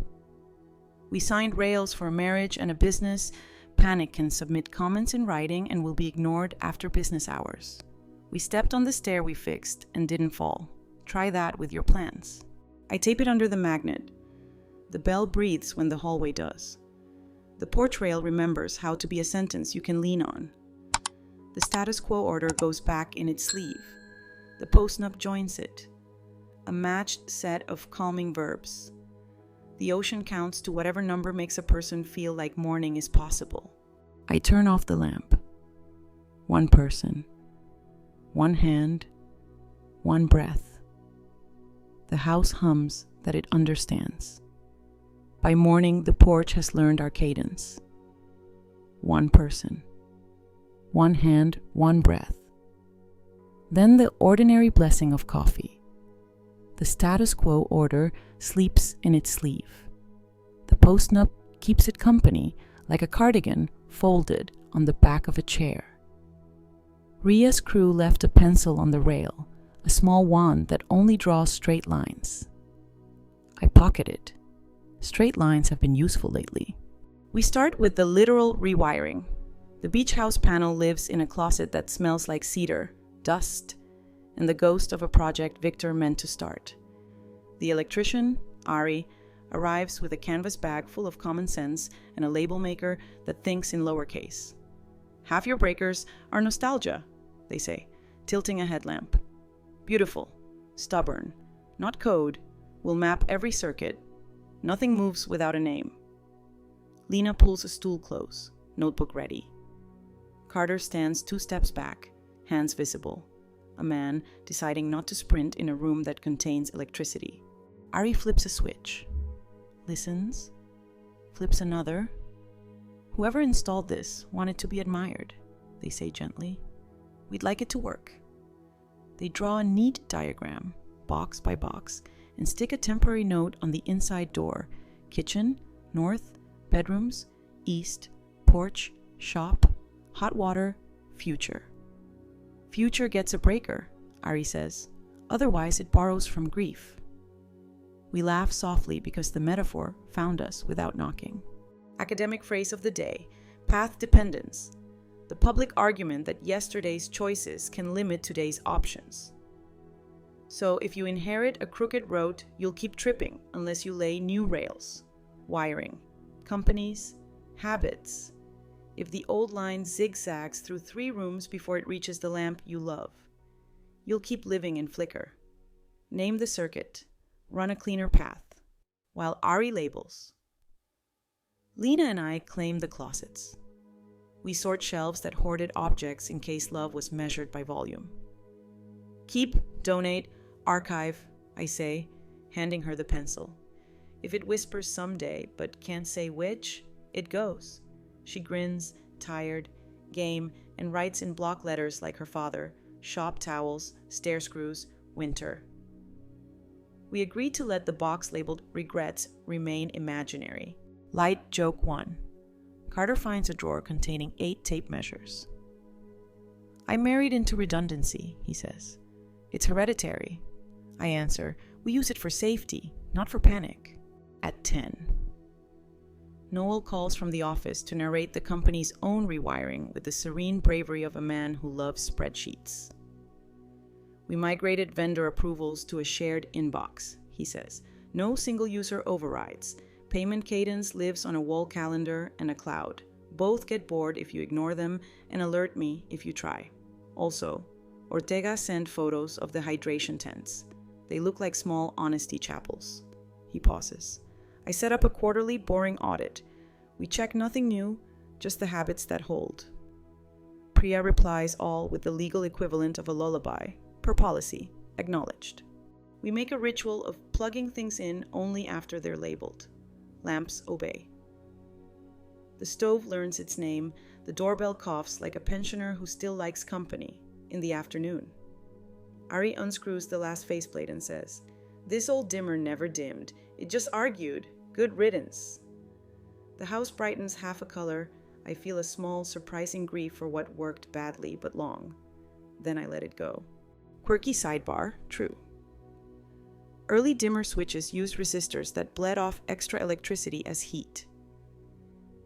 We signed rails for a marriage and a business. Panic can submit comments in writing and will be ignored after business hours. We stepped on the stair we fixed and didn't fall. Try that with your plans. I tape it under the magnet. The bell breathes when the hallway does. The porch rail remembers how to be a sentence you can lean on. The status quo order goes back in its sleeve. The postnup joins it. A matched set of calming verbs. The ocean counts to whatever number makes a person feel like morning is possible. I turn off the lamp. One person. One hand. One breath. The house hums that it understands. By morning, the porch has learned our cadence. One person. One hand, one breath. Then the ordinary blessing of coffee. The status quo order sleeps in its sleeve. The postnup keeps it company like a cardigan folded on the back of a chair. Ria's crew left a pencil on the rail, a small wand that only draws straight lines. I pocket it. Straight lines have been useful lately. We start with the literal rewiring. The beach house panel lives in a closet that smells like cedar, dust, and the ghost of a project Victor meant to start. The electrician, Ari, arrives with a canvas bag full of common sense and a label maker that thinks in lowercase. "Half your breakers are nostalgia," they say, tilting a headlamp. "Beautiful, stubborn, not code, will map every circuit. Nothing moves without a name." Lena pulls a stool close, notebook ready. Carter stands 2 steps back, hands visible. A man deciding not to sprint in a room that contains electricity. Ari flips a switch. Listens. Flips another. "Whoever installed this wanted to be admired," they say gently. "We'd like it to work." They draw a neat diagram, box by box, and stick a temporary note on the inside door. Kitchen, north, bedrooms, east, porch, shop, hot water, future. "Future gets a breaker," Ari says. Otherwise, it borrows from grief. We laugh softly because the metaphor found us without knocking. Academic phrase of the day: path dependence. The public argument that yesterday's choices can limit today's options. So if you inherit a crooked road, you'll keep tripping unless you lay new rails. Wiring, companies, habits. If the old line zigzags through 3 rooms before it reaches the lamp you love, you'll keep living in flicker. Name the circuit. Run a cleaner path. While Ari labels. Lena and I claim the closets. We sort shelves that hoarded objects in case love was measured by volume. Keep, donate, archive, I say, handing her the pencil. If it whispers someday but can't say which, it goes. She grins, tired, game, and writes in block letters like her father: shop towels, stair screws, winter. We agreed to let the box labeled regrets remain imaginary. Light joke 1. Carter finds a drawer containing 8 tape measures. I married into redundancy, he says. It's hereditary. I answer, we use it for safety, not for panic. At 10. Noel calls from the office to narrate the company's own rewiring with the serene bravery of a man who loves spreadsheets. We migrated vendor approvals to a shared inbox, he says. No single-user overrides. Payment cadence lives on a wall calendar and a cloud. Both get bored if you ignore them and alert me if you try. Also, Ortega sent photos of the hydration tents. They look like small honesty chapels. He pauses. I set up a quarterly boring audit. We check nothing new, just the habits that hold. Priya replies all with the legal equivalent of a lullaby. Per policy, acknowledged. We make a ritual of plugging things in only after they're labeled. Lamps obey. The stove learns its name. The doorbell coughs like a pensioner who still likes company in the afternoon. Ari unscrews the last faceplate and says, "This old dimmer never dimmed. It just argued. Good riddance." The house brightens half a color. I feel a small, surprising grief for what worked badly but long. Then I let it go. Quirky sidebar, true. Early dimmer switches used resistors that bled off extra electricity as heat.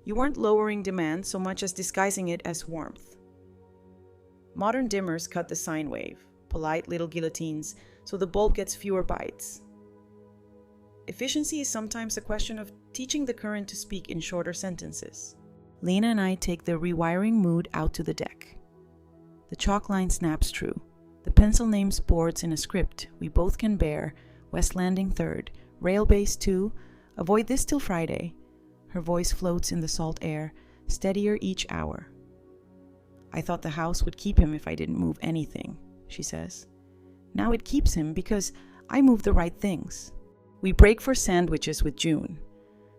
You weren't lowering demand so much as disguising it as warmth. Modern dimmers cut the sine wave, polite little guillotines, so the bulb gets fewer bites. Efficiency is sometimes a question of teaching the current to speak in shorter sentences. Lena and I take the rewiring mood out to the deck. The chalk line snaps true. The pencil names boards in a script we both can bear: West Landing 3rd, Rail Base 2, avoid this till Friday. Her voice floats in the salt air, steadier each hour. I thought the house would keep him if I didn't move anything, she says. Now it keeps him because I move the right things. We break for sandwiches with June,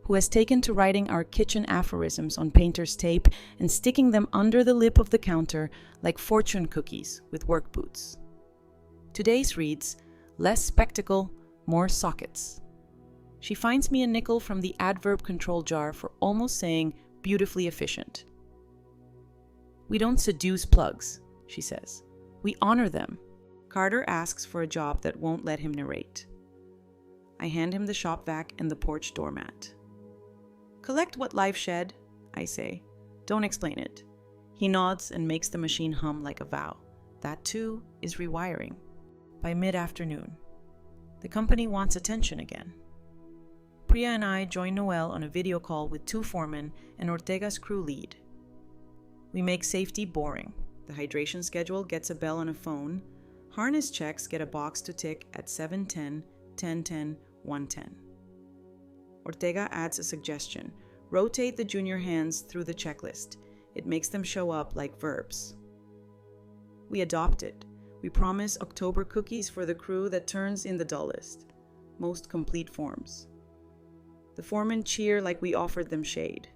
who has taken to writing our kitchen aphorisms on painter's tape and sticking them under the lip of the counter like fortune cookies with work boots. Today's reads, less spectacle, more sockets. She finds me a nickel from the adverb control jar for almost saying beautifully efficient. We don't seduce plugs, she says. We honor them. Carter asks for a job that won't let him narrate. I hand him the shop vac and the porch doormat. Collect what life shed, I say. Don't explain it. He nods and makes the machine hum like a vow. That too is rewiring. By mid-afternoon, the company wants attention again. Priya and I join Noel on a video call with 2 foremen and Ortega's crew lead. We make safety boring. The hydration schedule gets a bell on a phone. Harness checks get a box to tick at 7:10, 10:10, 1:10. Ortega adds a suggestion. Rotate the junior hands through the checklist. It makes them show up like verbs. We adopt it. We promise October cookies for the crew that turns in the dullest, most complete forms. The foremen cheer like we offered them shade.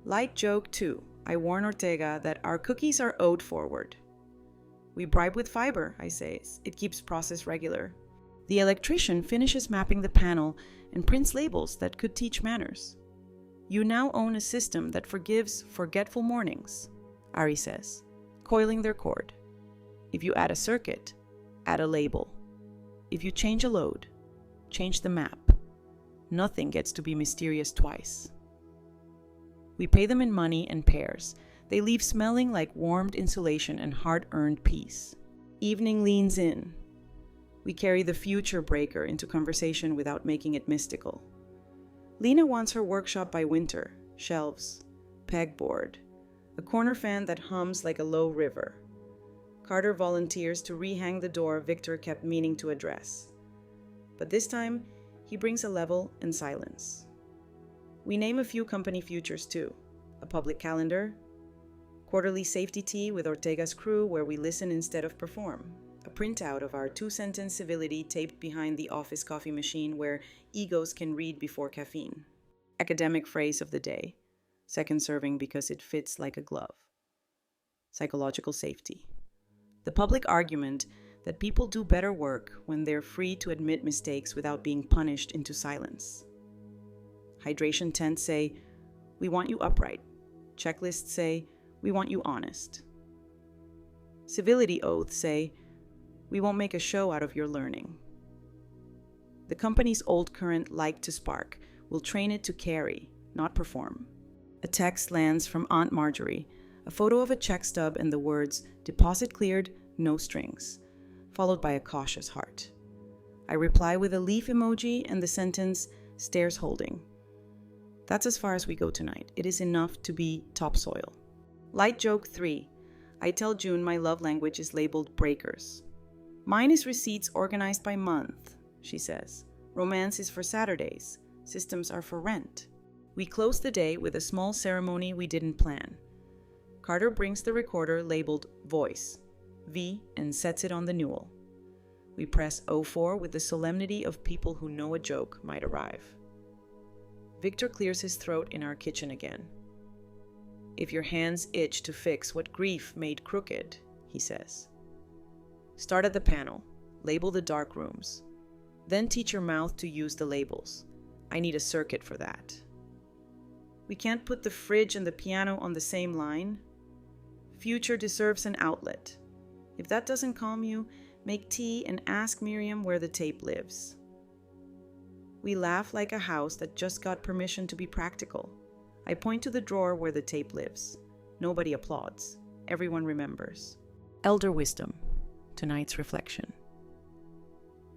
Light joke 2. I warn Ortega that our cookies are owed forward. We bribe with fiber, I say. It keeps process regular. The electrician finishes mapping the panel and prints labels that could teach manners. You now own a system that forgives forgetful mornings, Ari says, coiling their cord. If you add a circuit, add a label. If you change a load, change the map. Nothing gets to be mysterious twice. We pay them in money and pairs. They leave smelling like warmed insulation and hard-earned peace. Evening leans in. We carry the future breaker into conversation without making it mystical. Lena wants her workshop by winter. Shelves, pegboard, a corner fan that hums like a low river. Carter volunteers to rehang the door Victor kept meaning to address. But this time, he brings a level and silence. We name a few company futures too. A public calendar, quarterly safety tea with Ortega's crew where we listen instead of perform, a printout of our 2-sentence civility taped behind the office coffee machine where egos can read before caffeine. Academic phrase of the day, second serving because it fits like a glove. Psychological safety. The public argument that people do better work when they're free to admit mistakes without being punished into silence. Hydration tents say, we want you upright. Checklists say, we want you honest. Civility oaths say, we won't make a show out of your learning. The company's old current like to spark will train it to carry, not perform. A text lands from Aunt Marjorie, a photo of a check stub and the words, deposit cleared, no strings, followed by a cautious heart. I reply with a leaf emoji and the sentence, stairs holding. That's as far as we go tonight. It is enough to be topsoil. Light joke 3. I tell June my love language is labeled breakers. Mine is receipts organized by month, she says. Romance is for Saturdays. Systems are for rent. We close the day with a small ceremony we didn't plan. Carter brings the recorder labeled voice, V, and sets it on the newel. We press 04 with the solemnity of people who know a joke might arrive. Victor clears his throat in our kitchen again. If your hands itch to fix what grief made crooked, he says. Start at the panel, label the dark rooms. Then teach your mouth to use the labels. I need a circuit for that. We can't put the fridge and the piano on the same line. Future deserves an outlet. If that doesn't calm you, make tea and ask Miriam where the tape lives. We laugh like a house that just got permission to be practical. I point to the drawer where the tape lives. Nobody applauds. Everyone remembers. Elder wisdom. Tonight's reflection.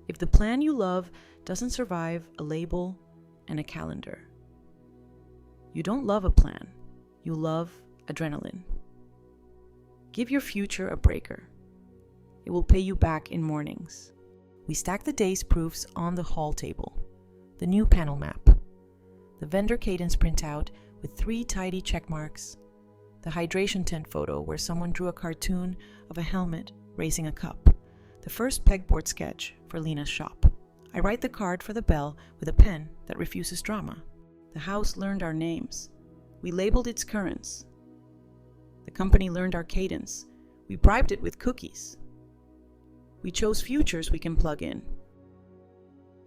If the plan you love doesn't survive a label and a calendar, you don't love a plan. You love adrenaline. Give your future a breaker. It will pay you back in mornings. We stack the day's proofs on the hall table. The new panel map. The vendor cadence printout with 3 tidy check marks. The hydration tent photo where someone drew a cartoon of a helmet raising a cup. The first pegboard sketch for Lena's shop. I write the card for the bell with a pen that refuses drama. The house learned our names. We labeled its currents. The company learned our cadence. We bribed it with cookies. We chose futures we can plug in.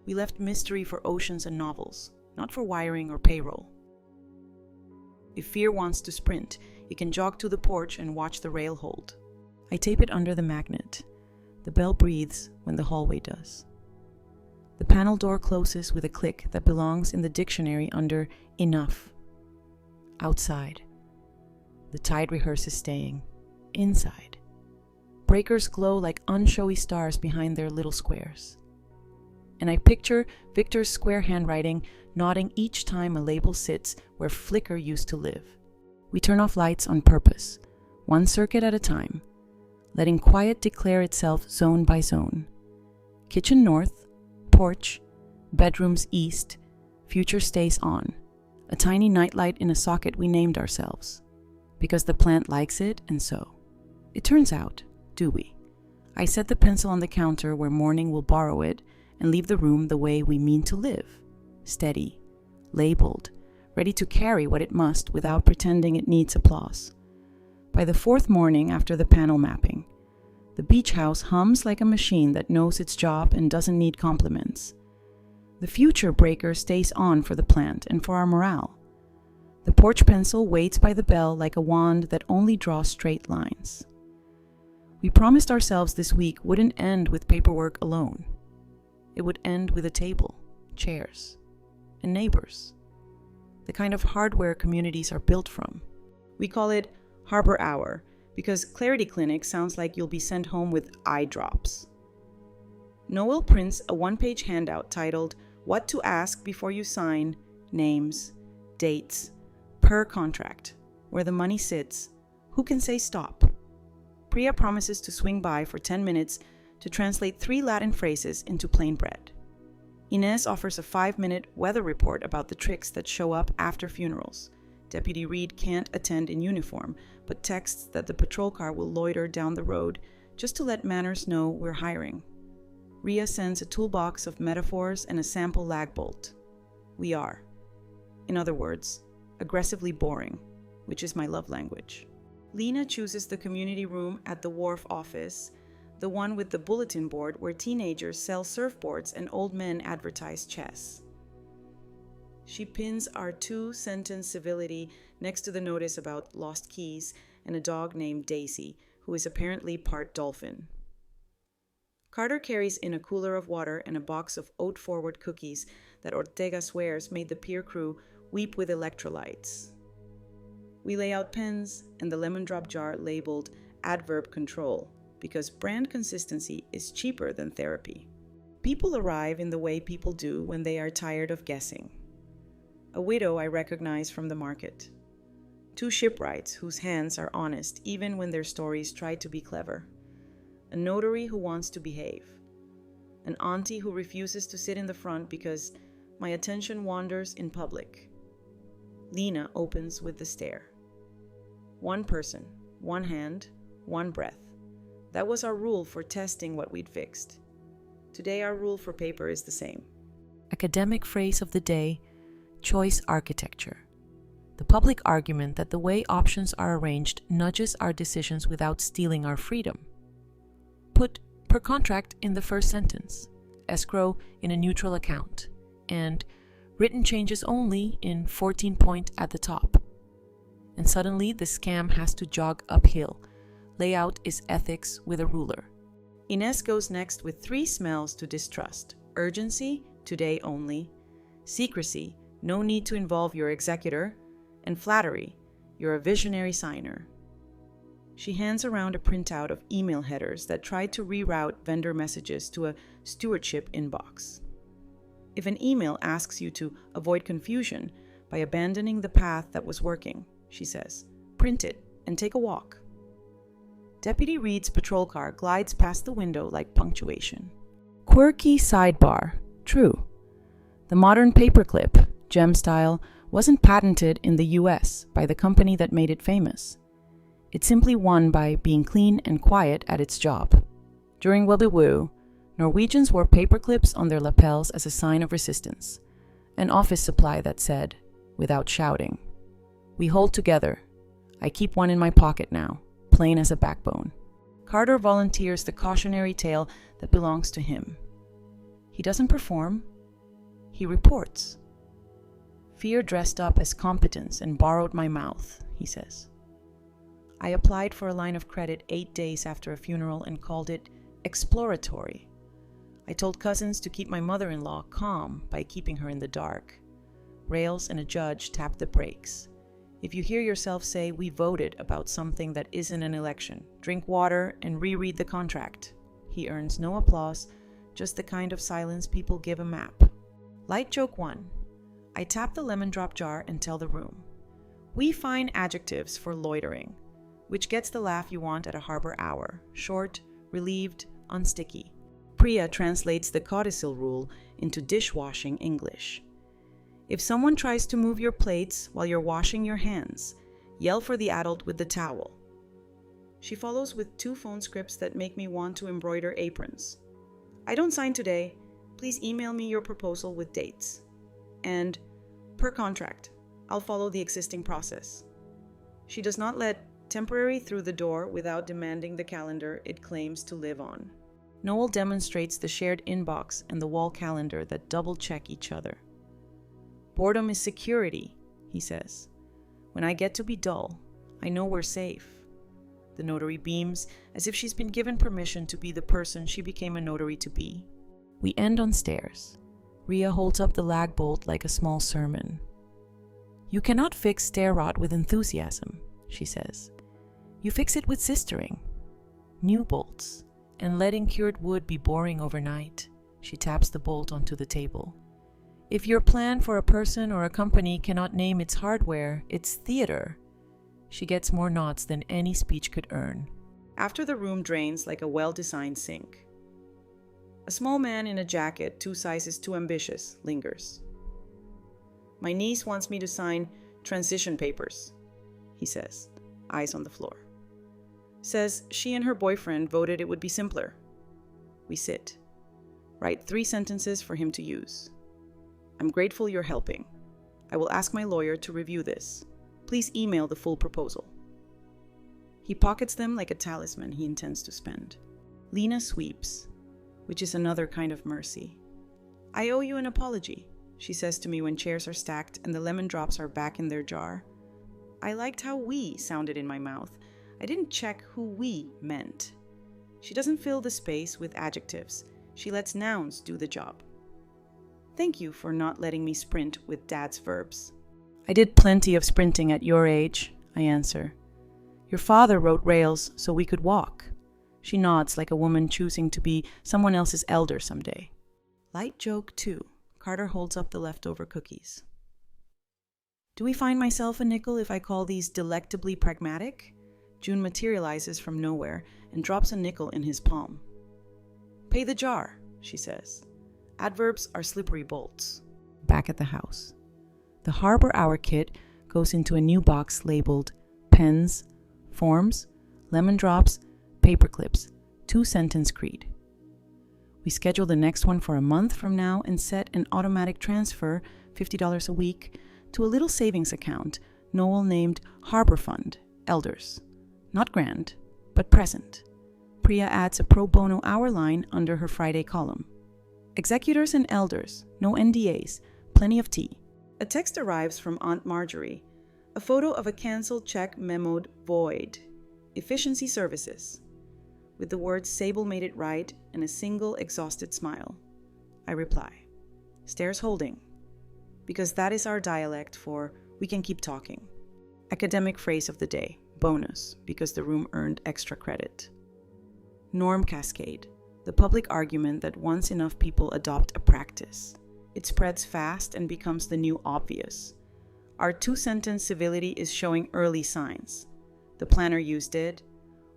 We left mystery for oceans and novels, not for wiring or payroll. If fear wants to sprint, it can jog to the porch and watch the rail hold. I tape it under the magnet. The bell breathes when the hallway does. The panel door closes with a click that belongs in the dictionary under enough. Outside. The tide rehearses staying. Inside. Breakers glow like unshowy stars behind their little squares. And I picture Victor's square handwriting nodding each time a label sits where flicker used to live. We turn off lights on purpose, one circuit at a time, letting quiet declare itself zone by zone. Kitchen north, porch, bedrooms east, future stays on. A tiny nightlight in a socket we named ourselves. Because the plant likes it, and so. It turns out, do we? I set the pencil on the counter where morning will borrow it and leave the room the way we mean to live. Steady, labeled, ready to carry what it must without pretending it needs applause. By the 4th morning after the panel mapping, the beach house hums like a machine that knows its job and doesn't need compliments. The future breaker stays on for the plant and for our morale. The porch pencil waits by the bell like a wand that only draws straight lines. We promised ourselves this week wouldn't end with paperwork alone. It would end with a table, chairs, and neighbors. The kind of hardware communities are built from. We call it Harbor Hour because Clarity Clinic sounds like you'll be sent home with eye drops. Noel prints a one-page handout titled What to Ask Before You Sign, Names, Dates, Per Contract, where the money sits, who can say stop. Priya promises to swing by for 10 minutes to translate 3 Latin phrases into plain bread. Inez offers a 5-minute weather report about the tricks that show up after funerals. Deputy Reed can't attend in uniform, but texts that the patrol car will loiter down the road just to let Manners know we're hiring. Ria sends a toolbox of metaphors and a sample lag bolt. We are, in other words, aggressively boring, which is my love language. Lena chooses the community room at the wharf office, the one with the bulletin board where teenagers sell surfboards and old men advertise chess. She pins our 2-sentence civility next to the notice about lost keys and a dog named Daisy, who is apparently part dolphin. Carter carries in a cooler of water and a box of oat-forward cookies that Ortega swears made the pier crew weep with electrolytes. We lay out pens and the lemon drop jar labeled adverb control because brand consistency is cheaper than therapy. People arrive in the way people do when they are tired of guessing. A widow I recognize from the market. 2 shipwrights whose hands are honest even when their stories try to be clever. A notary who wants to behave. An auntie who refuses to sit in the front because my attention wanders in public. Lena opens with the stare. 1 person, 1 hand, 1 breath. That was our rule for testing what we'd fixed. Today our rule for paper is the same. Academic phrase of the day, choice architecture. The public argument that the way options are arranged nudges our decisions without stealing our freedom. Put per contract in the first sentence, escrow in a neutral account, and written changes only in 14 point at the top. And suddenly the scam has to jog uphill. Layout is ethics with a ruler. Inez goes next with 3 smells to distrust. Urgency, today only. Secrecy, no need to involve your executor. And flattery, you're a visionary signer. She hands around a printout of email headers that try to reroute vendor messages to a stewardship inbox. If an email asks you to avoid confusion by abandoning the path that was working, she says, print it and take a walk. Deputy Reed's patrol car glides past the window like punctuation. Quirky sidebar, true. The modern paperclip, gem style, wasn't patented in the US by the company that made it famous. It simply won by being clean and quiet at its job. During World War, Norwegians wore paperclips on their lapels as a sign of resistance, an office supply that said, without shouting, "We hold together. I keep one in my pocket now, plain as a backbone." Carter volunteers the cautionary tale that belongs to him. He doesn't perform, he reports. Fear dressed up as competence and borrowed my mouth, he says. I applied for a line of credit 8 days after a funeral and called it exploratory. I told cousins to keep my mother-in-law calm by keeping her in the dark. Rails and a judge tapped the brakes. If you hear yourself say, "We voted about something that isn't an election, drink water and reread the contract," he earns no applause, just the kind of silence people give a map. Light joke 1. I tap the lemon drop jar and tell the room. We find adjectives for loitering, which gets the laugh you want at a harbor hour. Short, relieved, unsticky. Priya translates the codicil rule into dishwashing English. If someone tries to move your plates while you're washing your hands, yell for the adult with the towel. She follows with 2 phone scripts that make me want to embroider aprons. I don't sign today. Please email me your proposal with dates. And per contract, I'll follow the existing process. She does not let temporary through the door without demanding the calendar it claims to live on. Noel demonstrates the shared inbox and the wall calendar that double-check each other. Boredom is security, he says. When I get to be dull, I know we're safe. The notary beams, as if she's been given permission to be the person she became a notary to be. We end on stairs. Ria holds up the lag bolt like a small sermon. "You cannot fix stair rot with enthusiasm," she says. "You fix it with sistering. New bolts, and letting cured wood be boring overnight." She taps the bolt onto the table. "If your plan for a person or a company cannot name its hardware, it's theater." She gets more nods than any speech could earn. After the room drains like a well-designed sink. A small man in a jacket 2 sizes too ambitious lingers. "My niece wants me to sign transition papers," he says, eyes on the floor. "Says she and her boyfriend voted it would be simpler." We sit. Write 3 sentences for him to use. "I'm grateful you're helping. I will ask my lawyer to review this. Please email the full proposal." He pockets them like a talisman he intends to spend. Lena sweeps, which is another kind of mercy. "I owe you an apology," she says to me when chairs are stacked and the lemon drops are back in their jar. I liked how "we" sounded in my mouth. I didn't check who "we" meant. She doesn't fill the space with adjectives. She lets nouns do the job. "Thank you for not letting me sprint with Dad's verbs." "I did plenty of sprinting at your age," I answer. "Your father wrote rails so we could walk." She nods like a woman choosing to be someone else's elder someday. Light joke 2. Carter holds up the leftover cookies. "Do we find myself a nickel if I call these delectably pragmatic?" June materializes from nowhere and drops a nickel in his palm. "Pay the jar," she says. Adverbs are slippery bolts. Back at the house. The Harbor Hour kit goes into a new box labeled pens, forms, lemon drops, paper clips, 2-sentence creed. We schedule the next one for a month from now and set an automatic transfer, $50 a week, to a little savings account Noel named Harbor Fund, Elders. Not grand, but present. Priya adds a pro bono hour line under her Friday column. Executors and elders, no NDAs, plenty of tea. A text arrives from Aunt Marjorie, a photo of a canceled check memoed void, efficiency services, with the words "Sable made it right" and a single exhausted smile. I reply, "Stairs holding," because that is our dialect for "we can keep talking." Academic phrase of the day, bonus, because the room earned extra credit. Norm cascade, the public argument that once enough people adopt a practice, it spreads fast and becomes the new obvious. Our 2-sentence civility is showing early signs. The planner used it.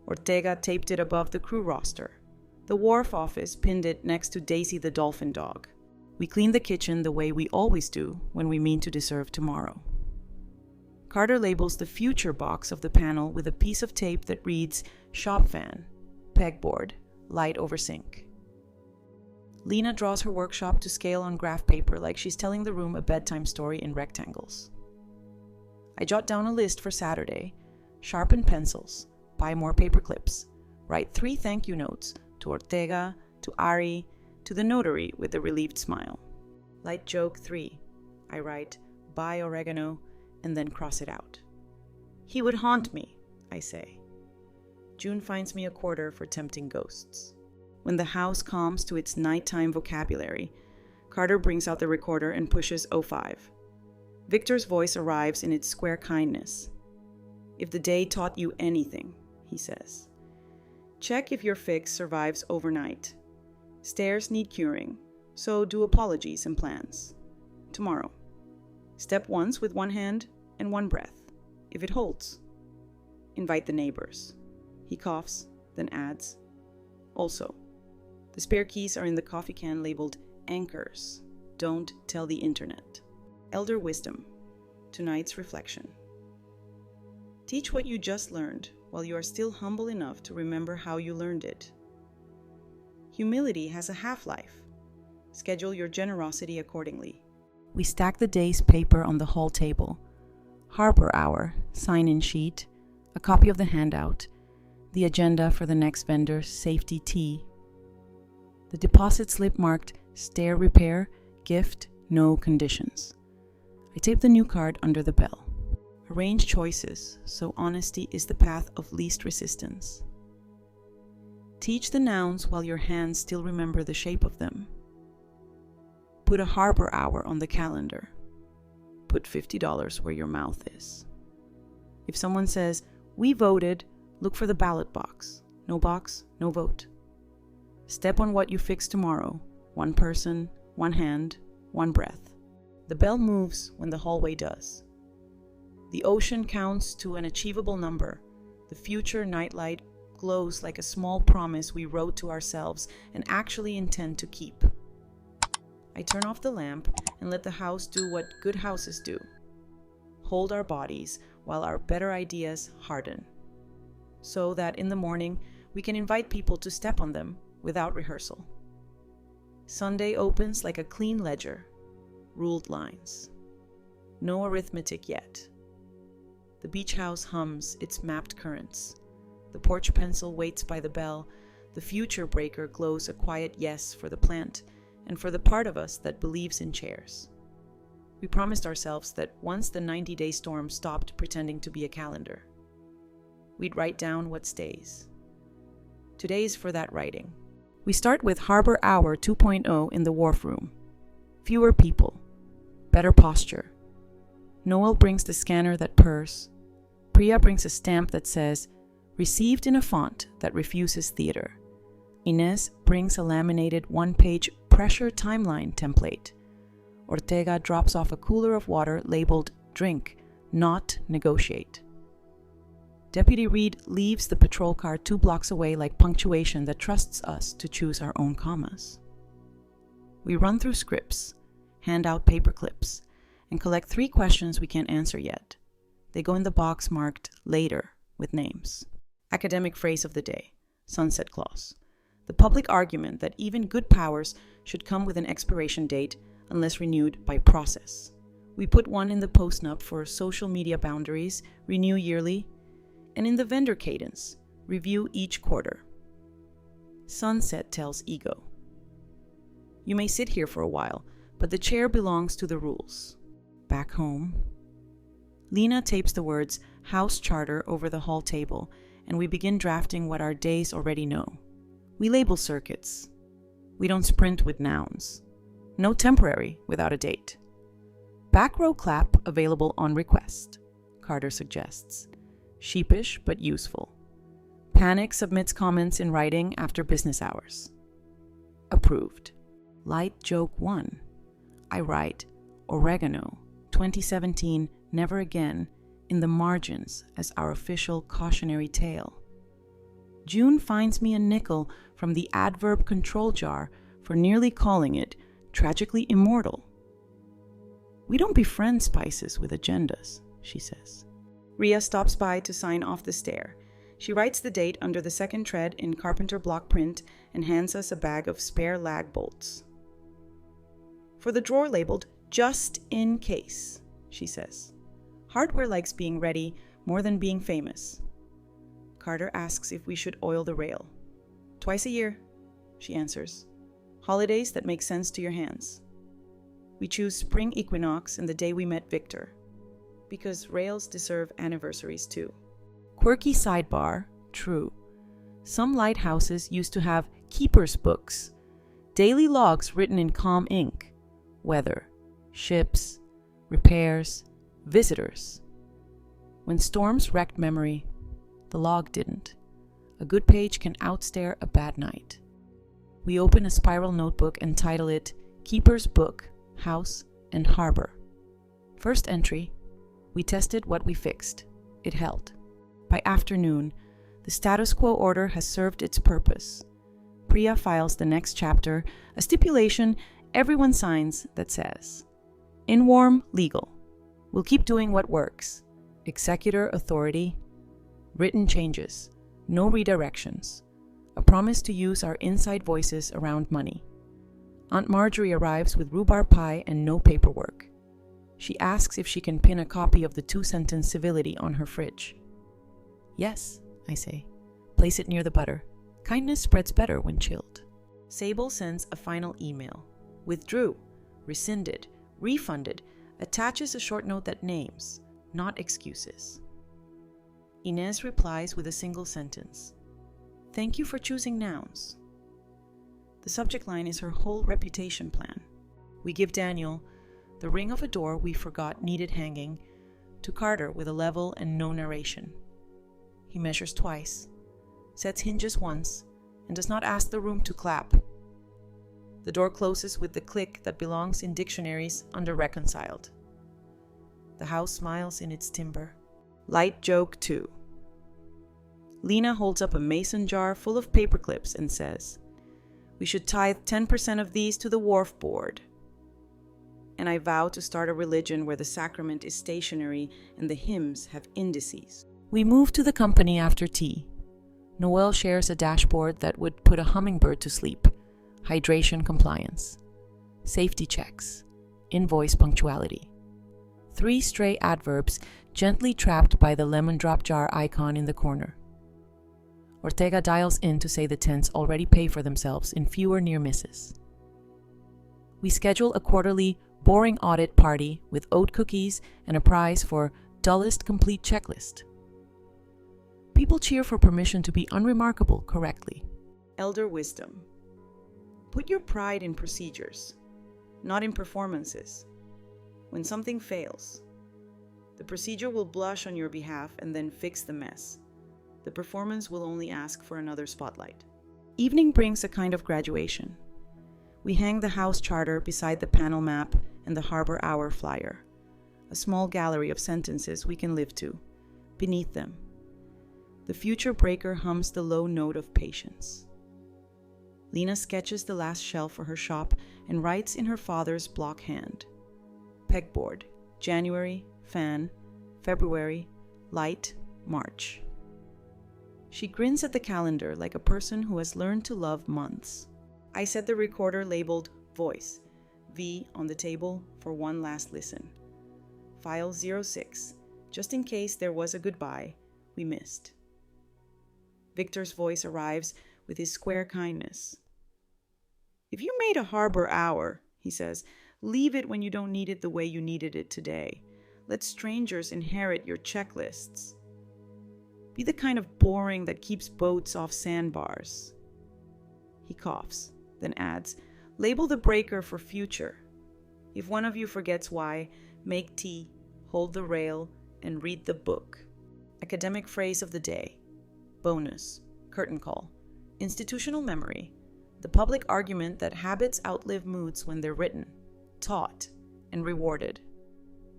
Ortega taped it above the crew roster. The wharf office pinned it next to Daisy the dolphin dog. We clean the kitchen the way we always do when we mean to deserve tomorrow. Carter labels the future box of the panel with a piece of tape that reads "shop fan, pegboard, light over sink." Lena draws her workshop to scale on graph paper like she's telling the room a bedtime story in rectangles. I jot down a list for Saturday, sharpen pencils, buy more paper clips, write 3 thank you notes to Ortega, to Ari, to the notary with a relieved smile. Light joke 3. I write, "buy oregano," and then cross it out. "He would haunt me," I say. June finds me a quarter for tempting ghosts. When the house calms to its nighttime vocabulary, Carter brings out the recorder and pushes 05. Victor's voice arrives in its square kindness. "If the day taught you anything," he says, "check if your fix survives overnight. Stairs need curing, so do apologies and plans. Tomorrow. Step once with 1 hand and 1 breath, if it holds. Invite the neighbors." He coughs, then adds, "Also, the spare keys are in the coffee can labeled anchors. Don't tell the internet." Elder wisdom. Tonight's reflection. Teach what you just learned while you are still humble enough to remember how you learned it. Humility has a half-life. Schedule your generosity accordingly. We stack the day's paper on the hall table. Harbor Hour, sign-in sheet, a copy of the handout, the agenda for the next vendor's safety tea. The deposit slip marked "stair repair, gift, no conditions." I tape the new card under the bell. Arrange choices so honesty is the path of least resistance. Teach the nouns while your hands still remember the shape of them. Put a harbor hour on the calendar. Put $50 where your mouth is. If someone says, "We voted," look for the ballot box. No box, no vote. Step on what you fix tomorrow. One person, one hand, one breath. The bell moves when the hallway does. The ocean counts to an achievable number. The future nightlight glows like a small promise we wrote to ourselves and actually intend to keep. I turn off the lamp and let the house do what good houses do. Hold our bodies while our better ideas harden. So that in the morning we can invite people to step on them without rehearsal. Sunday opens like a clean ledger, ruled lines. No arithmetic yet. The beach house hums its mapped currents. The porch pencil waits by the bell. The future breaker glows a quiet yes for the plant and for the part of us that believes in chairs. We promised ourselves that once the 90-day storm stopped pretending to be a calendar, we'd write down what stays. Today's for that writing. We start with Harbor Hour 2.0 in the wharf room. Fewer people. Better posture. Noel brings the scanner that purrs. Priya brings a stamp that says, "Received in a font that refuses theater." Inez brings a laminated one-page pressure timeline template. Ortega drops off a cooler of water labeled "Drink, not negotiate." Deputy Reed leaves the patrol car 2 blocks away like punctuation that trusts us to choose our own commas. We run through scripts, hand out paper clips, and collect 3 questions we can't answer yet. They go in the box marked "Later" with names. Academic phrase of the day, sunset clause. The public argument that even good powers should come with an expiration date unless renewed by process. We put one in the post-nup for social media boundaries, renew yearly, and in the vendor cadence, review each quarter. Sunset tells ego, "You may sit here for a while, but the chair belongs to the rules." Back home, Lena tapes the words "house charter" over the hall table, and we begin drafting what our days already know. We label circuits. We don't sprint with nouns. No temporary without a date. Back row clap available on request, Carter suggests. Sheepish but useful. Panic submits comments in writing after business hours. Approved. Light joke 1. I write oregano 2017 never again in the margins as our official cautionary tale. June finds me a nickel from the adverb control jar for nearly calling it tragically immortal. We don't befriend spices with agendas, she says. Ria stops by to sign off the stair. She writes the date under the second tread in carpenter block print and hands us a bag of spare lag bolts. For the drawer labeled "just in case," she says. Hardware likes being ready more than being famous. Carter asks if we should oil the rail. "Twice a year," she answers. "Holidays that make sense to your hands." We choose spring equinox and the day we met Victor, because rails deserve anniversaries too. Quirky sidebar, true. Some lighthouses used to have keeper's books, daily logs written in calm ink, weather, ships, repairs, visitors. When storms wrecked memory, the log didn't. A good page can outstare a bad night. We open a spiral notebook and title it Keeper's Book, House and Harbor. First entry, we tested what we fixed. It held. By afternoon, the status quo order has served its purpose. Priya files the next chapter, a stipulation everyone signs that says, "In warm, legal. We'll keep doing what works. Executor authority. Written changes. No redirections. A promise to use our inside voices around money." Aunt Marjorie arrives with rhubarb pie and no paperwork. She asks if she can pin a copy of the 2-sentence civility on her fridge. "Yes," I say. "Place it near the butter. Kindness spreads better when chilled." Sable sends a final email. Withdrew, rescinded, refunded, attaches a short note that names not excuses. Inez replies with a single sentence. Thank you for choosing nouns. The subject line is her whole reputation plan. We give Daniel the ring of a door we forgot needed hanging, to Carter with a level and no narration. He measures twice, sets hinges once, and does not ask the room to clap. The door closes with the click that belongs in dictionaries under reconciled. The house smiles in its timber. Light joke 2. Lena holds up a mason jar full of paper clips and says, we should tithe 10% of these to the wharf board. And I vow to start a religion where the sacrament is stationary and the hymns have indices. We move to the company after tea. Noelle shares a dashboard that would put a hummingbird to sleep. Hydration compliance. Safety checks. Invoice punctuality. 3 stray adverbs gently trapped by the lemon drop jar icon in the corner. Ortega dials in to say the tents already pay for themselves in fewer near misses. We schedule a quarterly boring audit party with oat cookies and a prize for dullest complete checklist. People cheer for permission to be unremarkable correctly. Elder wisdom. Put your pride in procedures, not in performances. When something fails, the procedure will blush on your behalf and then fix the mess. The performance will only ask for another spotlight. Evening brings a kind of graduation. We hang the house charter beside the panel map and the Harbor Hour flyer, a small gallery of sentences we can live to. Beneath them, the future breaker hums the low note of patience. Lena sketches the last shelf for her shop and writes in her father's block hand. Pegboard, January, fan, February, light, March. She grins at the calendar like a person who has learned to love months. I set the recorder labeled Voice, V on the table for one last listen. File 06, just in case there was a goodbye we missed. Victor's voice arrives with his square kindness. If you made a Harbor Hour, he says, leave it when you don't need it the way you needed it today. Let strangers inherit your checklists. Be the kind of boring that keeps boats off sandbars. He coughs, then adds, label the breaker for future. If one of you forgets why, make tea, hold the rail, and read the book. Academic phrase of the day. Bonus, curtain call, institutional memory, the public argument that habits outlive moods when they're written, taught, and rewarded.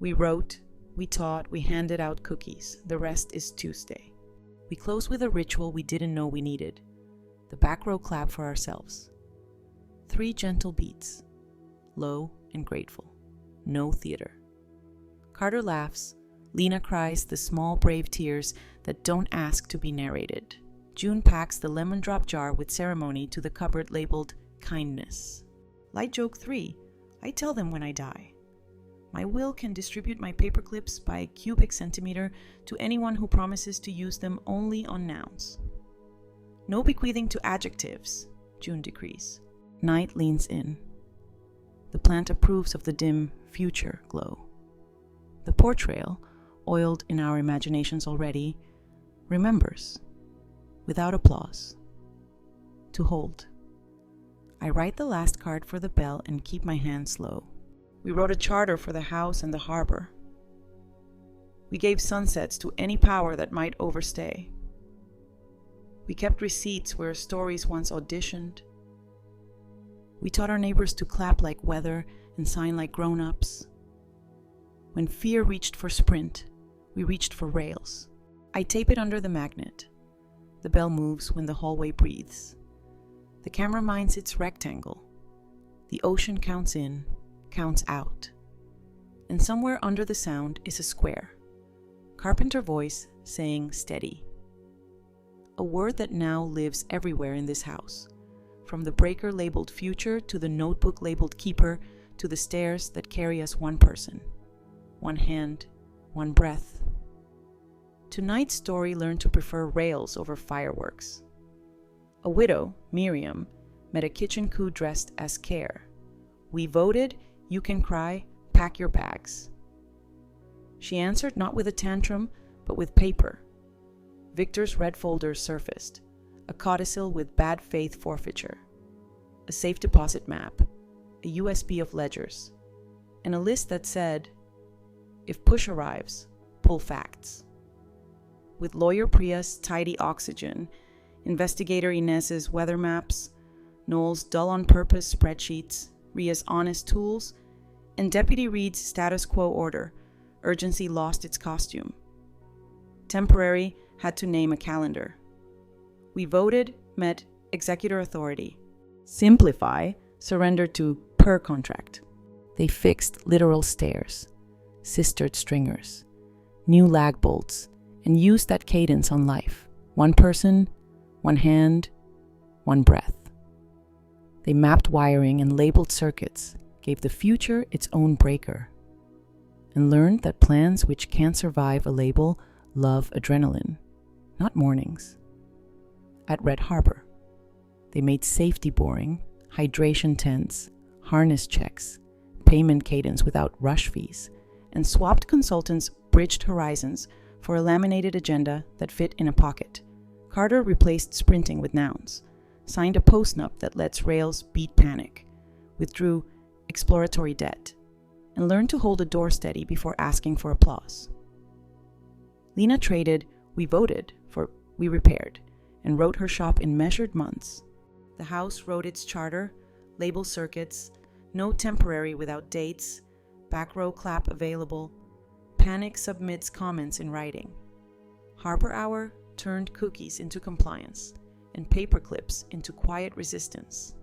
We wrote, we taught, we handed out cookies. The rest is Tuesday. We close with a ritual we didn't know we needed. The back row clap for ourselves. 3 gentle beats, low and grateful. No theater. Carter laughs. Lena cries the small brave tears that don't ask to be narrated. June packs the lemon drop jar with ceremony to the cupboard labeled kindness. Light joke 3. I tell them when I die. My will can distribute my paper clips by cubic centimeter to anyone who promises to use them only on nouns. No bequeathing to adjectives, June decrees. Night leans in. The plant approves of the dim future glow. The portrayal, oiled in our imaginations already, remembers, without applause, to hold. I write the last card for the bell and keep my hand slow. We wrote a charter for the house and the harbor. We gave sunsets to any power that might overstay. We kept receipts where stories once auditioned. We taught our neighbors to clap like weather and sign like grown-ups. When fear reached for sprint, we reached for rails. I tape it under the magnet. The bell moves when the hallway breathes. The camera minds its rectangle. The ocean counts in, counts out. And somewhere under the sound is a square. Carpenter voice saying steady. A word that now lives everywhere in this house. From the breaker labeled future to the notebook labeled keeper to the stairs that carry us one person, one hand, one breath. Tonight's story learned to prefer rails over fireworks. A widow, Miriam, met a kitchen coup dressed as Care. We voted, you can cry, pack your bags. She answered not with a tantrum, but with paper. Victor's red folders surfaced, a codicil with bad faith forfeiture, a safe deposit map, a USB of ledgers, and a list that said, if push arrives, pull facts. With lawyer Priya's tidy oxygen, investigator Inez's weather maps, Noel's dull-on-purpose spreadsheets, Ria's honest tools, and Deputy Reed's status quo order, urgency lost its costume. Temporary had to name a calendar. We voted, met executor authority. Simplify surrendered to per contract. They fixed literal stairs, sistered stringers, new lag bolts, and used that cadence on life. One person, one hand, one breath. They mapped wiring and labeled circuits, gave the future its own breaker, and learned that plans which can't survive a label love adrenaline, not mornings. At Red Harbor, they made safety boring, hydration tense, harness checks, payment cadence without rush fees, and swapped consultants bridged horizons for a laminated agenda that fit in a pocket. Carter replaced sprinting with nouns, signed a post-nup that lets rails beat panic, withdrew exploratory debt, and learned to hold a door steady before asking for applause. Lena traded "we voted" for "we repaired," and wrote her shop in measured months. The house wrote its charter, label circuits, no temporary without dates, back row clap available, panic submits comments in writing. Harbor Hour turned cookies into compliance, and paper clips into quiet resistance.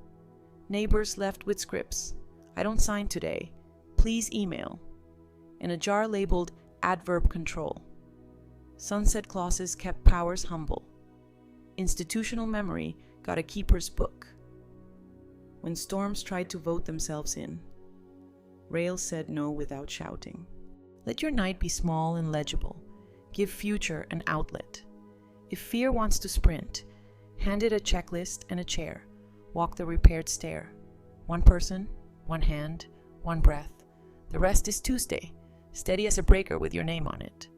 Neighbors left with scripts, "I don't sign today, please email," and a jar labeled adverb control. Sunset clauses kept powers humble. Institutional memory got a keeper's book. When storms tried to vote themselves in, rails said no without shouting. Let your night be small and legible. Give future an outlet. If fear wants to sprint, hand it a checklist and a chair. Walk the repaired stair. One person, one hand, one breath. The rest is Tuesday, steady as a breaker with your name on it.